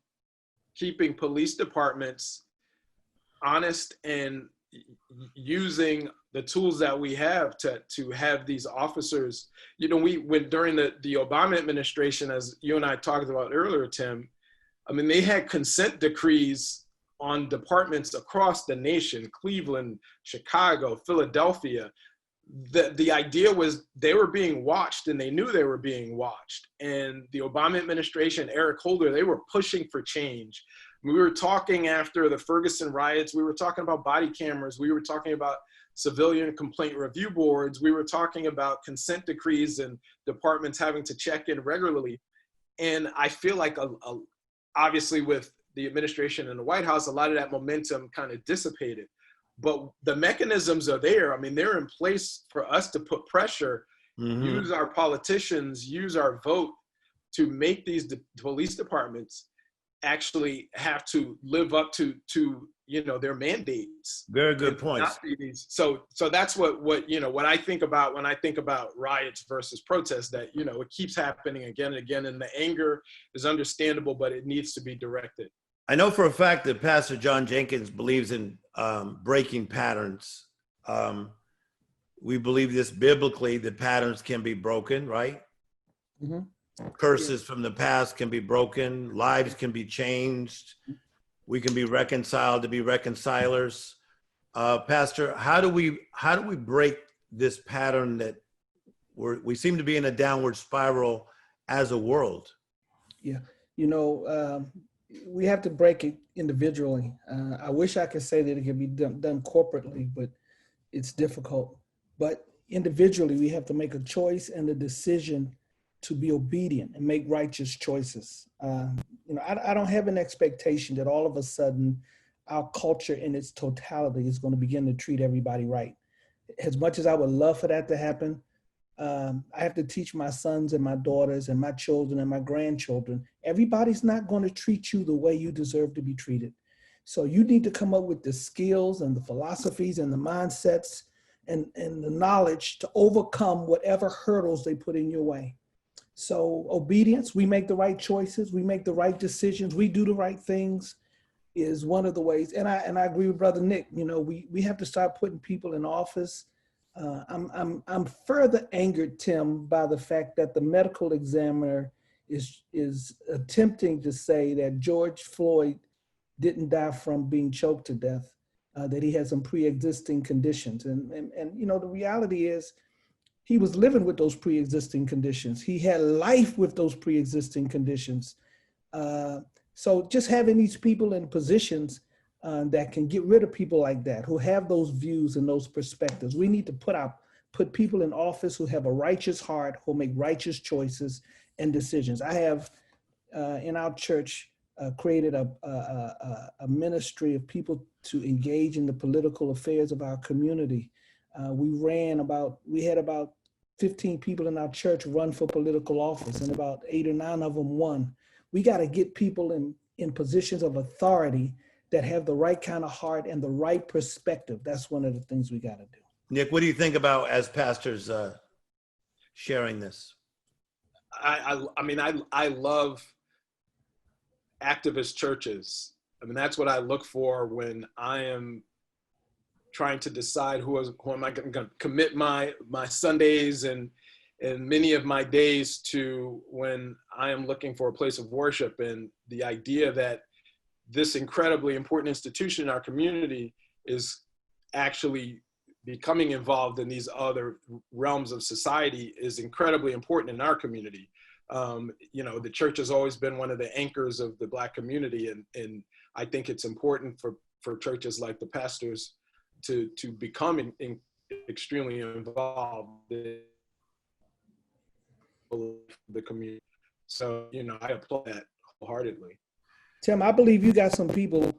keeping police departments honest and using the tools that we have to have these officers. You know, we went during the Obama administration, as you and I talked about earlier, Tim, I mean, they had consent decrees on departments across the nation, Cleveland, Chicago, Philadelphia. The idea was they were being watched and they knew they were being watched. And the Obama administration, Eric Holder, they were pushing for change. We were talking after the Ferguson riots, we were talking about body cameras, we were talking about civilian complaint review boards, we were talking about consent decrees and departments having to check in regularly. And I feel like obviously with the administration in the White House, a lot of that momentum kind of dissipated. but the mechanisms are there. I mean, they're in place for us to put pressure, use our politicians, use our vote to make these police departments actually have to live up to their mandates. Very good points. So that's what I think about when I think about riots versus protests, that it keeps happening again and again, and the anger is understandable, but it needs to be directed. I know for a fact that Pastor John Jenkins believes in breaking patterns. We believe this biblically, that patterns can be broken, right? Curses from the past can be broken. Lives can be changed. We can be reconciled to be reconcilers. Pastor, how do we break this pattern that we seem to be in a downward spiral as a world? Yeah, we have to break it individually. I wish I could say that it could be done corporately, but it's difficult. But individually, we have to make a choice and a decision to be obedient and make righteous choices. I don't have an expectation that all of a sudden our culture in its totality is going to begin to treat everybody right. As much as I would love for that to happen, I have to teach my sons and my daughters and my children and my grandchildren, everybody's not going to treat you the way you deserve to be treated. So you need to come up with the skills and the philosophies and the mindsets and the knowledge to overcome whatever hurdles they put in your way. So obedience, we make the right choices, we make the right decisions, we do the right things is one of the ways. And I agree with Brother Nick, we have to start putting people in office. I'm further angered, Tim, by the fact that the medical examiner is attempting to say that George Floyd didn't die from being choked to death, that he had some pre-existing conditions. And the reality is he was living with those pre-existing conditions. He had life with those pre-existing conditions. So just having these people in positions that can get rid of people like that, who have those views and those perspectives. We need to put people in office who have a righteous heart, who make righteous choices and decisions. I have in our church created a ministry of people to engage in the political affairs of our community. We had about 15 people in our church run for political office, and about 8 or 9 of them won. We got to get people in positions of authority that have the right kind of heart and the right perspective. That's one of the things we got to do. Nick, what do you think about as pastors sharing this? I love activist churches. That's what I look for when I am trying to decide who am I going to commit my Sundays and many of my days to, when I am looking for a place of worship. And the idea that this incredibly important institution in our community is actually becoming involved in these other realms of society is incredibly important in our community. The church has always been one of the anchors of the Black community, and I think it's important for churches like the pastors to become extremely involved in the community. So, I applaud that wholeheartedly. Tim, I believe you got some people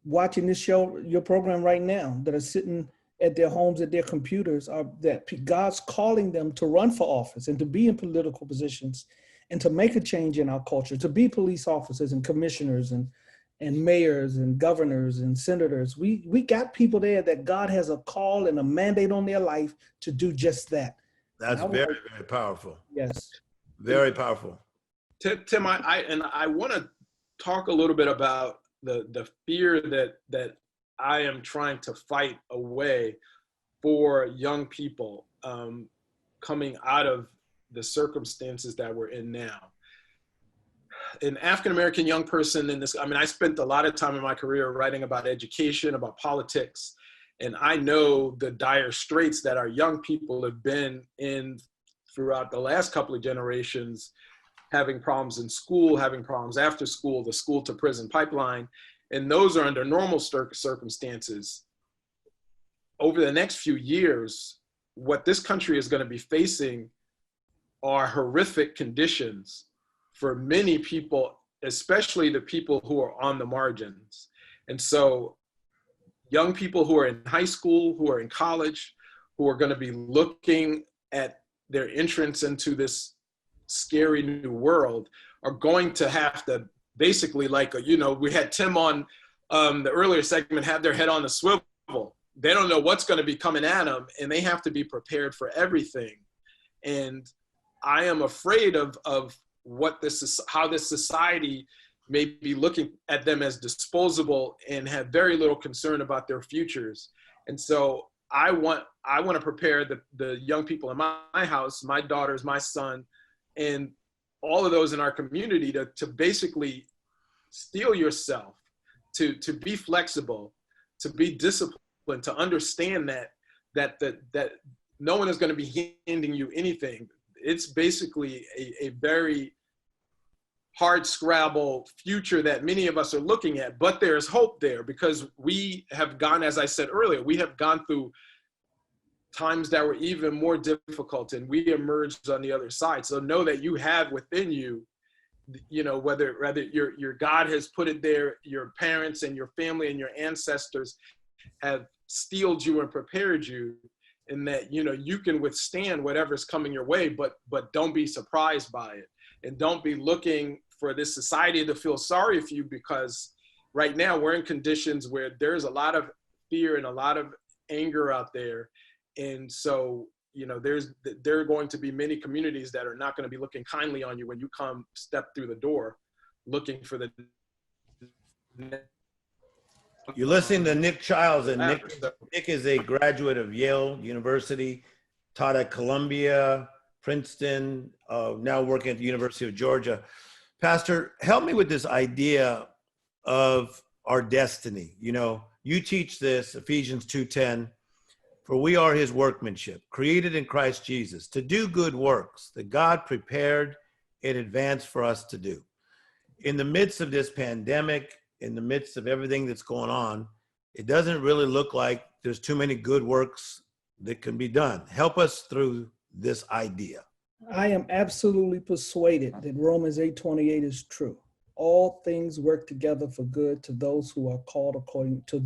watching this show, your program right now, that are sitting at their homes, at their computers, that God's calling them to run for office and to be in political positions and to make a change in our culture, to be police officers and commissioners and mayors and governors and senators. We got people there that God has a call and a mandate on their life to do just that. That's very, very powerful. Yes. Very powerful. Tim, I want to talk a little bit about the fear that I am trying to fight away for young people coming out of the circumstances that we're in now. An African-American young person in this, I spent a lot of time in my career writing about education, about politics, and I know the dire straits that our young people have been in throughout the last couple of generations, having problems in school, having problems after school, the school to prison pipeline, and those are under normal circumstances. Over the next few years, what this country is going to be facing are horrific conditions for many people, especially the people who are on the margins. And so young people who are in high school, who are in college, who are going to be looking at their entrance into this scary new world are going to have to basically, like, you know, we had Tim on the earlier segment, have their head on the swivel. They don't know what's going to be coming at them, and they have to be prepared for everything. And I am afraid of what this is, how this society may be looking at them as disposable and have very little concern about their futures. And so I want to prepare the young people in my house, my daughters, my son, and all of those in our community to basically steel yourself, to be flexible, to be disciplined, to understand that no one is going to be handing you anything. It's basically a very hard scrabble future that many of us are looking at, but there's hope there because we have gone, as I said earlier, we have gone through times that were even more difficult and we emerged on the other side. So know that you have within you, you know, whether your God has put it there, your parents and your family and your ancestors have steeled you and prepared you, and that, you know, you can withstand whatever's coming your way, but don't be surprised by it. And don't be looking for this society to feel sorry for you, because right now we're in conditions where there's a lot of fear and a lot of anger out there. And so, you know, there are going to be many communities that are not going to be looking kindly on you when you step through the door looking for the. You're listening to Nick Chiles, and Nick is a graduate of Yale University, taught at Columbia, Princeton, now working at the University of Georgia. Pastor, help me with this idea of our destiny. You know, you teach this, Ephesians 2:10, for we are his workmanship, created in Christ Jesus, to do good works that God prepared in advance for us to do. In the midst of this pandemic, in the midst of everything that's going on, it doesn't really look like there's too many good works that can be done. Help us through this idea. I am absolutely persuaded that Romans 8:28 is true. All things work together for good to those who are called according to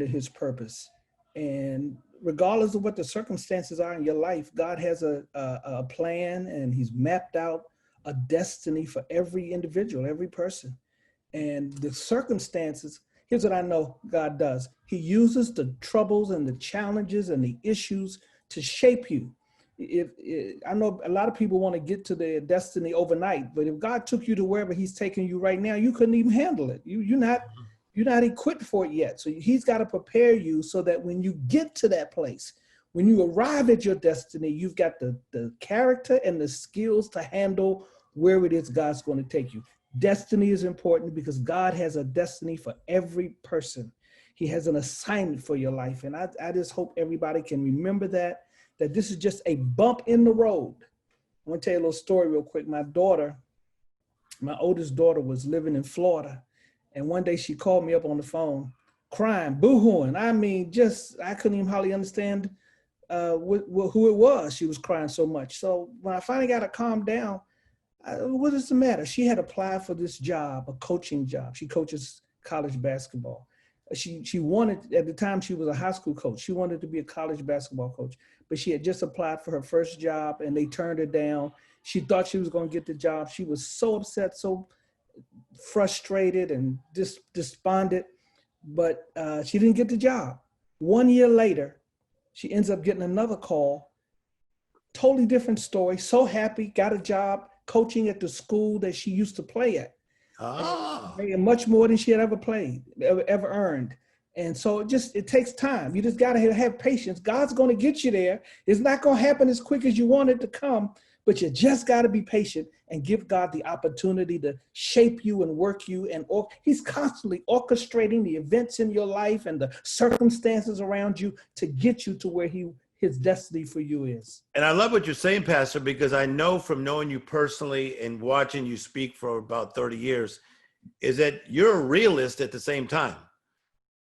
his purpose. And regardless of what the circumstances are in your life, God has a plan, and he's mapped out a destiny for every individual, every person. And the circumstances, here's what I know God does. He uses the troubles and the challenges and the issues to shape you. I know a lot of people want to get to their destiny overnight, but if God took you to wherever he's taking you right now, you couldn't even handle it. You're not equipped for it yet. So he's got to prepare you so that when you get to that place, when you arrive at your destiny, you've got the character and the skills to handle where it is God's going to take you. Destiny is important because God has a destiny for every person. He has an assignment for your life. And I just hope everybody can remember that this is just a bump in the road. I want to tell you a little story real quick. My oldest daughter was living in Florida. And one day she called me up on the phone, crying, boo-hooing. I mean, I couldn't even hardly understand who it was. She was crying so much. So when I finally got her calmed down, what is the matter? She had applied for this job, a coaching job. She coaches college basketball. She wanted, at the time she was a high school coach, she wanted to be a college basketball coach, but she had just applied for her first job and they turned her down. She thought she was going to get the job. She was so upset, so frustrated and despondent, but she didn't get the job. 1 year later, she ends up getting another call, totally different story, so happy, got a job coaching at the school that she used to play at. Making much more than she had ever earned. And so it takes time. You just got to have patience. God's going to get you there. It's not going to happen as quick as you want it to come, but you just got to be patient and give God the opportunity to shape you and work you. And he's constantly orchestrating the events in your life and the circumstances around you to get you to where his destiny for you is. And I love what you're saying, Pastor, because I know from knowing you personally and watching you speak for about 30 years, is that you're a realist at the same time.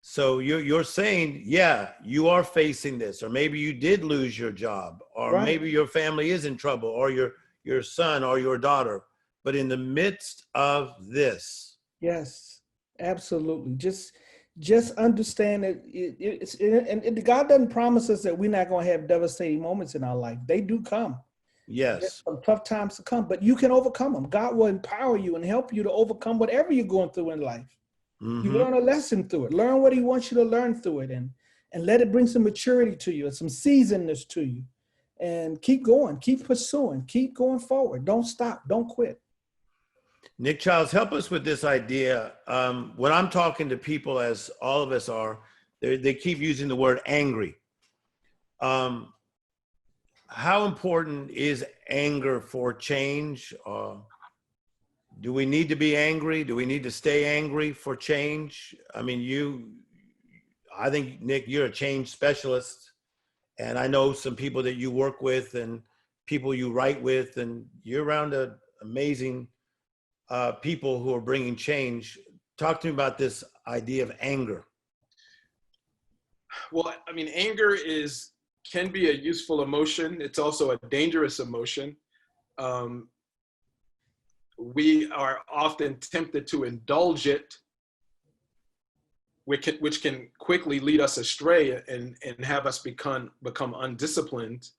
So you're saying, yeah, you are facing this, or maybe you did lose your job, or right. Maybe your family is in trouble, or your son or your daughter. But in the midst of this. Yes, absolutely. Just just understand that and God doesn't promise us that we're not going to have devastating moments in our life. They do come. There's Yes. some tough times to come, but you can overcome them. God will empower you and help you to overcome whatever you're going through in life. You Mhm. learn a lesson through it. Learn what he wants you to learn through it, and let it bring some maturity to you and some seasonedness to you. And keep going, keep pursuing, keep going forward. Don't stop, don't quit. Nick Childs, help us with this idea. When I'm talking to people, as all of us are, they keep using the word angry. How important is anger for change? Do we need to be angry? Do we need to stay angry for change? I mean, I think, Nick, you're a change specialist. And I know some people that you work with and people you write with, and you're around amazing people who are bringing change. Talk to me about this idea of anger. Well, I mean, anger can be a useful emotion. It's also a dangerous emotion. We are often tempted to indulge it, which can quickly lead us astray and have us become undisciplined.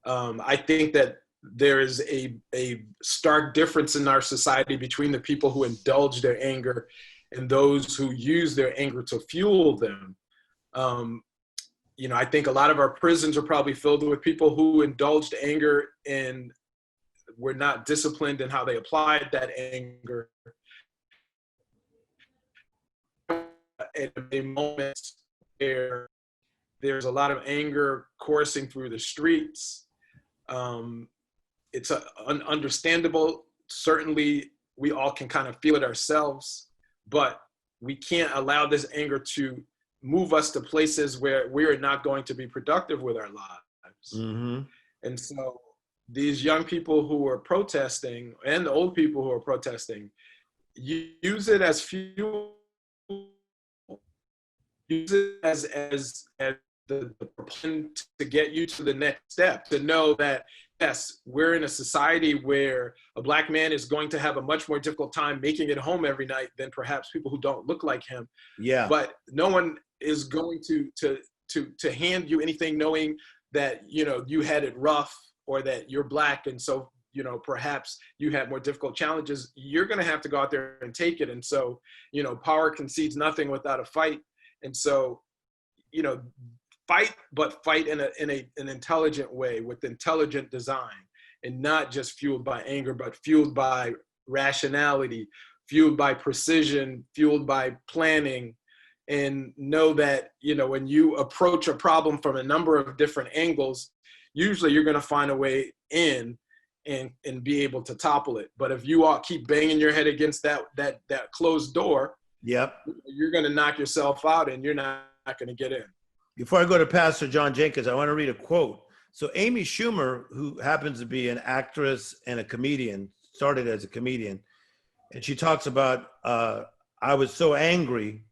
I think that there is a stark difference in our society between the people who indulge their anger and those who use their anger to fuel them. I think a lot of our prisons are probably filled with people who indulged anger and were not disciplined in how they applied that anger. At a moment where there's a lot of anger coursing through the streets, it's understandable. Certainly, we all can kind of feel it ourselves, but we can't allow this anger to move us to places where we're not going to be productive with our lives. Mm-hmm. And so these young people who are protesting and the old people who are protesting, use it as fuel, use it as the plan to get you to the next step, to know that, yes, we're in a society where a Black man is going to have a much more difficult time making it home every night than perhaps people who don't look like him. Yeah. But no one is going to hand you anything knowing that, you had it rough or that you're Black. And so, perhaps you had more difficult challenges. You're going to have to go out there and take it. And so, power concedes nothing without a fight. And so, fight, but fight in an intelligent way with intelligent design, and not just fueled by anger, but fueled by rationality, fueled by precision, fueled by planning. And know that, when you approach a problem from a number of different angles, usually you're going to find a way in and be able to topple it. But if you all keep banging your head against that closed door, yep, you're going to knock yourself out and you're not going to get in. Before I go to Pastor John Jenkins, I want to read a quote. So Amy Schumer, who happens to be an actress and a comedian, started as a comedian, and she talks about, I was so angry,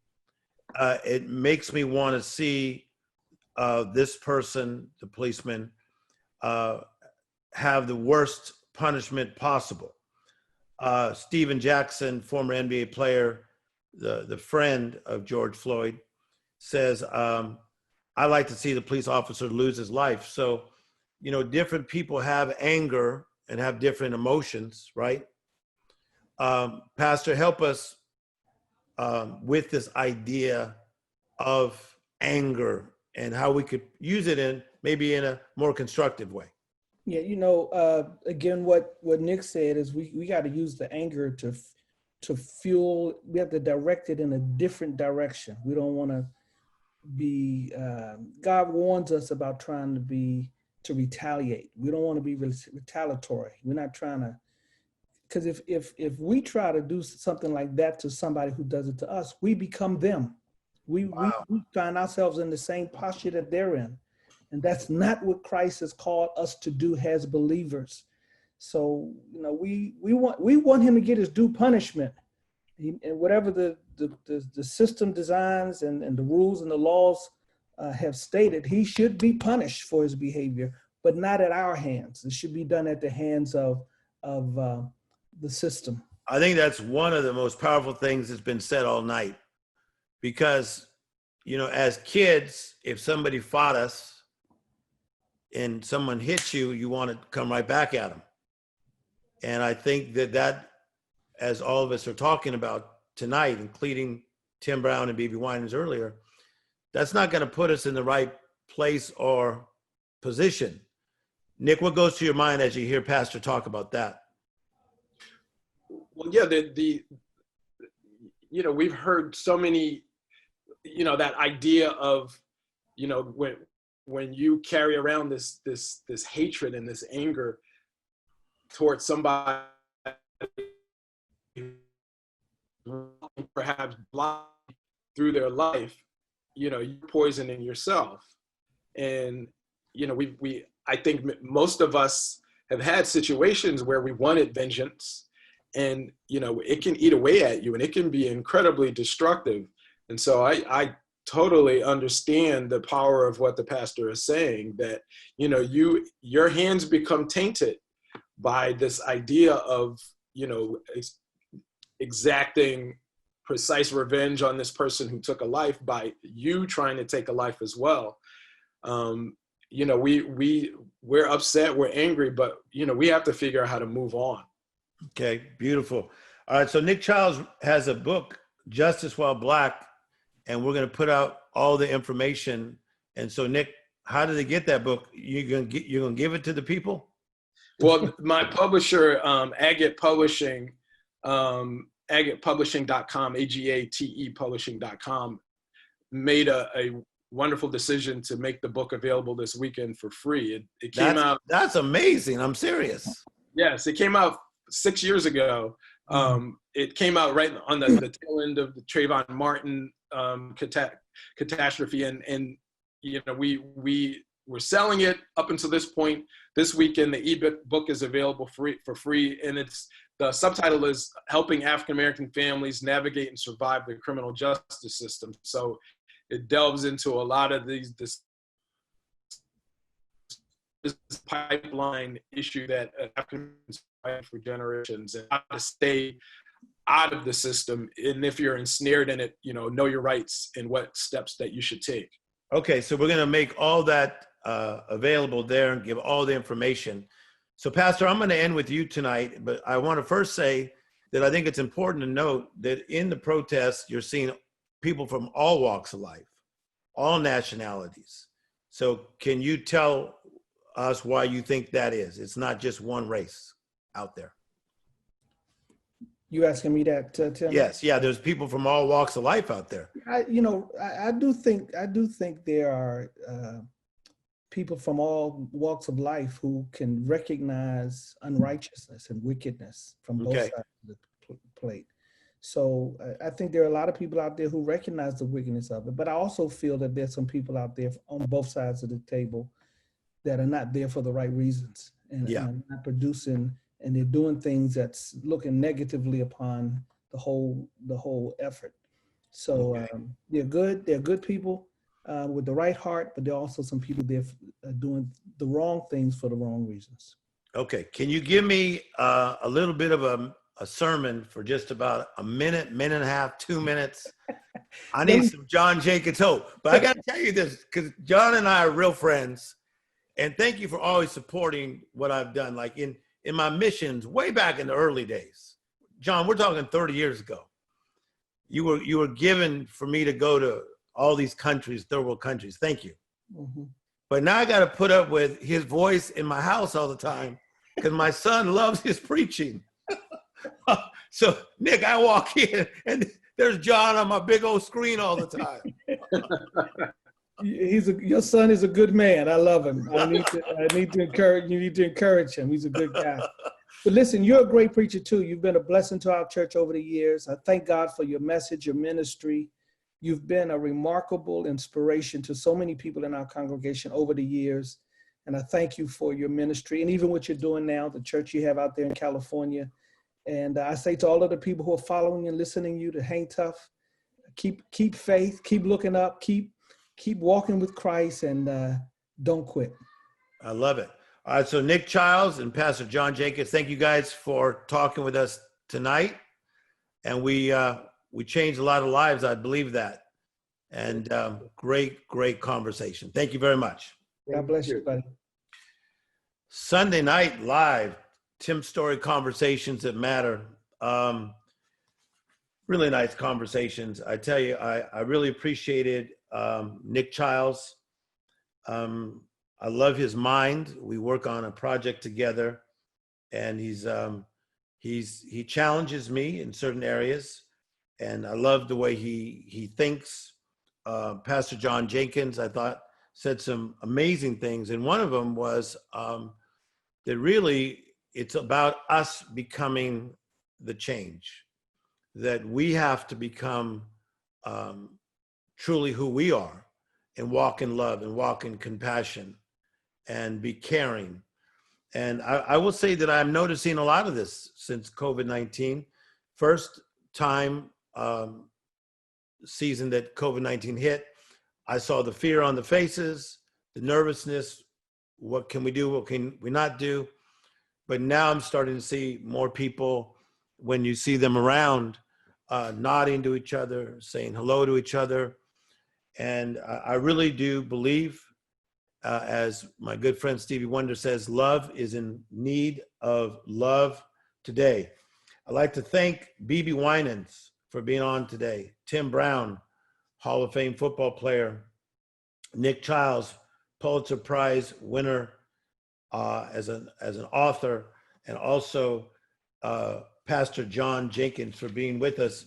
it makes me want to see this person, the policeman, have the worst punishment possible. Steven Jackson, former NBA player, the friend of George Floyd, says, I like to see the police officer lose his life. So, different people have anger and have different emotions, right? Pastor, help us with this idea of anger and how we could use it maybe in a more constructive way. Yeah, again, what Nick said is we got to use the anger to fuel. We have to direct it in a different direction. We don't want to be. God warns us about trying to retaliate. We don't want to be retaliatory. We're not trying to, because if we try to do something like that to somebody who does it to us, we become them. We find ourselves in the same posture that they're in. And that's not what Christ has called us to do as believers. So, we want him to get his due punishment. And whatever the system designs and the rules and the laws have stated, he should be punished for his behavior, but not at our hands. It should be done at the hands of the system. I think that's one of the most powerful things that's been said all night. because, you know, as kids, if somebody fought us and someone hits you, you want to come right back at them. And I think that, as all of us are talking about tonight, including Tim Brown and BEBE Winans earlier, that's not going to put us in the right place or position. Nick, what goes to your mind as you hear Pastor talk about that? Well, yeah, you know, we've heard so many, you know, that idea of, you know, when you carry around this hatred and this anger towards somebody, perhaps blind through their life, you know, you're poisoning yourself. And, you know, I think most of us have had situations where we wanted vengeance, and, you know, it can eat away at you and it can be incredibly destructive. And so I totally understand the power of what the pastor is saying, that, you know, your hands become tainted by this idea of, you know, exacting precise revenge on this person who took a life by you trying to take a life as well. You know, we're upset, we're angry, but, you know, we have to figure out how to move on. Okay, beautiful. All right, so Nick Childs has a book, Justice While Black, and we're going to put out all the information. And so, Nick, how did they get that book? You're gonna give it to the people? Well, my publisher, Agate Publishing, agatepublishing.com, AGATE publishing.com, made a wonderful decision to make the book available this weekend for free. It came out. That's amazing. I'm serious. Yes, it came out 6 years ago. It came out right on the tail end of the Trayvon Martin catastrophe, and you know, we were selling it up until this point. This weekend, the ebook is available for free, and the subtitle is "Helping African American Families Navigate and Survive the Criminal Justice System." So it delves into a lot of this pipeline issue that Africans fight for generations, and how to stay out of the system. And if you're ensnared in it, you know your rights and what steps that you should take. Okay, so we're going to make all that available there and give all the information. So, Pastor, I'm going to end with you tonight, but I want to first say that I think it's important to note that in the protests, you're seeing people from all walks of life, all nationalities. So can you tell us why you think that is? It's not just one race out there. You asking me that, Tim? Yes, yeah. There's people from all walks of life out there. I do think there are people from all walks of life who can recognize unrighteousness and wickedness from both sides of the plate. So I think there are a lot of people out there who recognize the wickedness of it. But I also feel that there's some people out there on both sides of the table that are not there for the right reasons and are not producing. And they're doing things that's looking negatively upon the whole effort. So they're good people with the right heart, but there are also some people there doing the wrong things for the wrong reasons. Okay, can you give me a little bit of a sermon for just about a minute and a half, 2 minutes? I need some John Jenkins hope. But I got to tell you this, because John and I are real friends, and thank you for always supporting what I've done. Like in my missions way back in the early days, John, we're talking 30 years ago. You were given for me to go to all these countries, third world countries. Thank you. Mm-hmm. But now I got to put up with his voice in my house all the time because my son loves his preaching. So Nick, I walk in and there's John on my big old screen all the time. Your son is a good man. I love him. I need to encourage. You need to encourage him. He's a good guy. But listen, you're a great preacher too. You've been a blessing to our church over the years. I thank God for your message, your ministry. You've been a remarkable inspiration to so many people in our congregation over the years. And I thank you for your ministry and even what you're doing now, the church you have out there in California. And I say to all of the people who are following and listening to you to hang tough, keep faith, keep looking up, keep walking with Christ, and don't quit. I love it. All right, so Nick Childs and Pastor John Jenkins, thank you guys for talking with us tonight. And we changed a lot of lives, I believe that. And great conversation. Thank you very much. God bless you, buddy. Sunday night live, Tim Storey Conversations That Matter. Really nice conversations. I tell you, I really appreciated Nick Chiles. I love his mind. We work on a project together, and he challenges me in certain areas, and I love the way he thinks. Pastor John Jenkins, I thought, said some amazing things, and one of them was that really it's about us becoming the change, that we have to become truly who we are and walk in love and walk in compassion and be caring. And I will say that I'm noticing a lot of this since COVID-19. First time season that COVID-19 hit, I saw the fear on the faces, the nervousness. What can we do? What can we not do? But now I'm starting to see more people, when you see them around, nodding to each other, saying hello to each other. And I really do believe, as my good friend Stevie Wonder says, love is in need of love today. I'd like to thank BEBE WINANS for being on today. Tim Brown, Hall of Fame football player. Nick Chiles, Pulitzer Prize winner as an author, and also Pastor John Jenkins for being with us.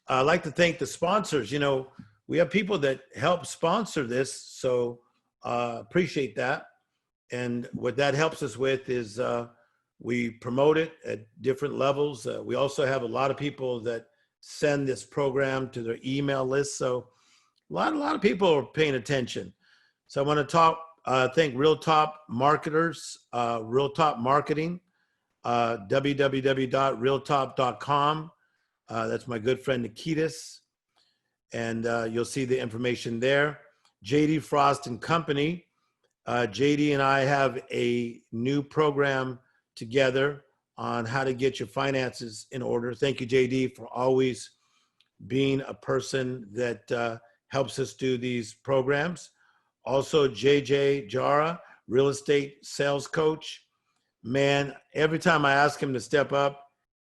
I'd like to thank the sponsors. You know, we have people that help sponsor this, so appreciate that. And what that helps us with is we promote it at different levels. We also have a lot of people that send this program to their email list. So a lot of people are paying attention. So I want to thank Real Top Marketers, Real Top Marketing, www.realtop.com. That's my good friend Nikitas, and you'll see the information there. JD Frost and Company. JD and I have a new program together on how to get your finances in order. Thank you, JD, for always being a person that helps us do these programs. Also, JJ Jara, real estate sales coach. Man, every time I ask him to step up,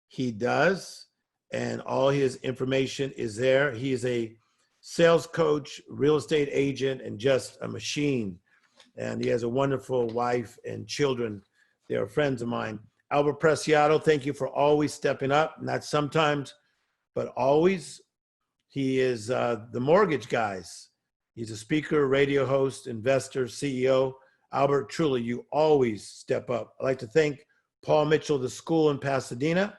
he does. And all his information is there. He is a sales coach, real estate agent, and just a machine. And he has a wonderful wife and children. They are friends of mine. Albert Preciado, thank you for always stepping up. Not sometimes, but always. He is the mortgage guys. He's a speaker, radio host, investor, CEO. Albert, truly, you always step up. I'd like to thank Paul Mitchell, the school in Pasadena,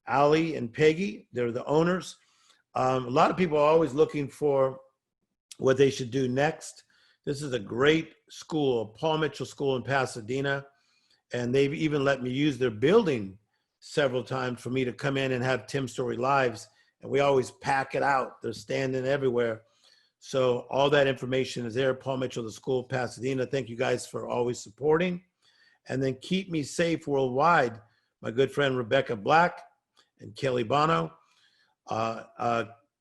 Ali and Peggy, they're the owners. A lot of people are always looking for what they should do next. This is a great school, Paul Mitchell School in Pasadena, and they've even let me use their building several times for me to come in and have Tim Storey Lives, and we always pack it out. They're standing everywhere. So all that information is there. Paul Mitchell, the school, Pasadena. Thank you guys for always supporting. And then Keep Me Safe Worldwide, my good friend Rebecca Black and Kelly Bono.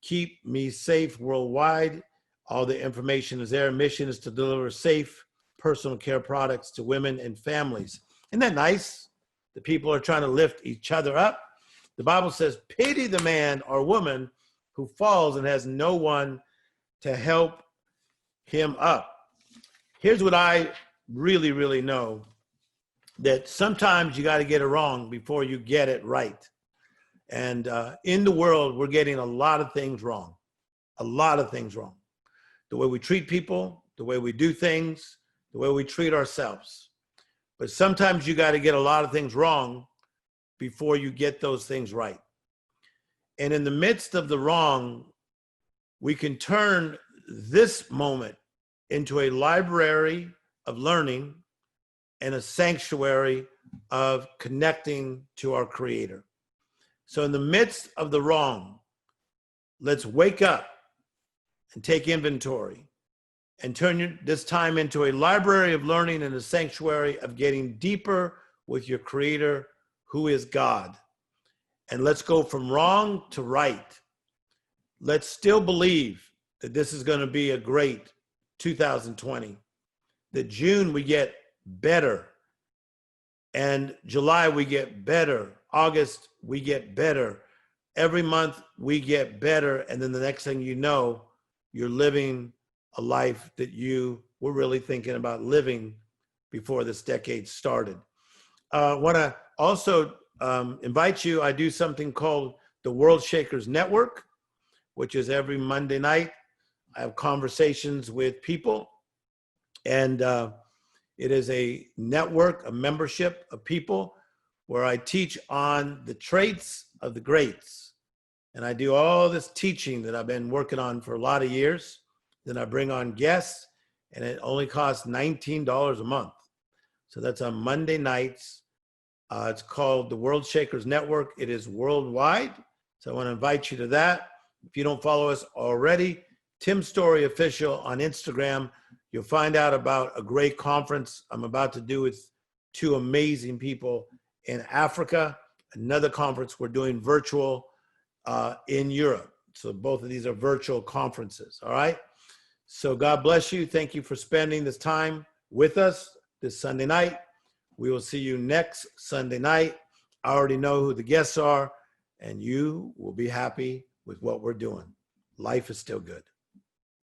Keep Me Safe Worldwide. All the information is there. Mission is to deliver safe personal care products to women and families. Isn't that nice? The people are trying to lift each other up. The Bible says, pity the man or woman who falls and has no one to help him up. Here's what I really, really know, that sometimes you got to get it wrong before you get it right. And in the world, we're getting a lot of things wrong, a lot of things wrong. The way we treat people, the way we do things, the way we treat ourselves. But sometimes you got to get a lot of things wrong before you get those things right. And in the midst of the wrong, we can turn this moment into a library of learning and a sanctuary of connecting to our Creator. So in the midst of the wrong, let's wake up and take inventory and turn this time into a library of learning and a sanctuary of getting deeper with your Creator, who is God. And let's go from wrong to right. Let's still believe that this is going to be a great 2020. That June we get better, and July we get better, August we get better. Every month we get better, and then the next thing you know, you're living a life that you were really thinking about living before this decade started. I want to also invite you. I do something called the World Shakers Network, which is every Monday night. I have conversations with people, and it is a network, a membership of people where I teach on the traits of the greats. And I do all this teaching that I've been working on for a lot of years. Then I bring on guests, and it only costs $19 a month. So that's on Monday nights. It's called the World Shakers Network. It is worldwide. So I want to invite you to that. If you don't follow us already, Tim Storey Official on Instagram. You'll find out about a great conference I'm about to do with two amazing people in Africa. Another conference we're doing virtual in Europe. So both of these are virtual conferences, all right? So God bless you. Thank you for spending this time with us this Sunday night. We will see you next Sunday night. I already know who the guests are, and you will be happy with what we're doing. Life is still good.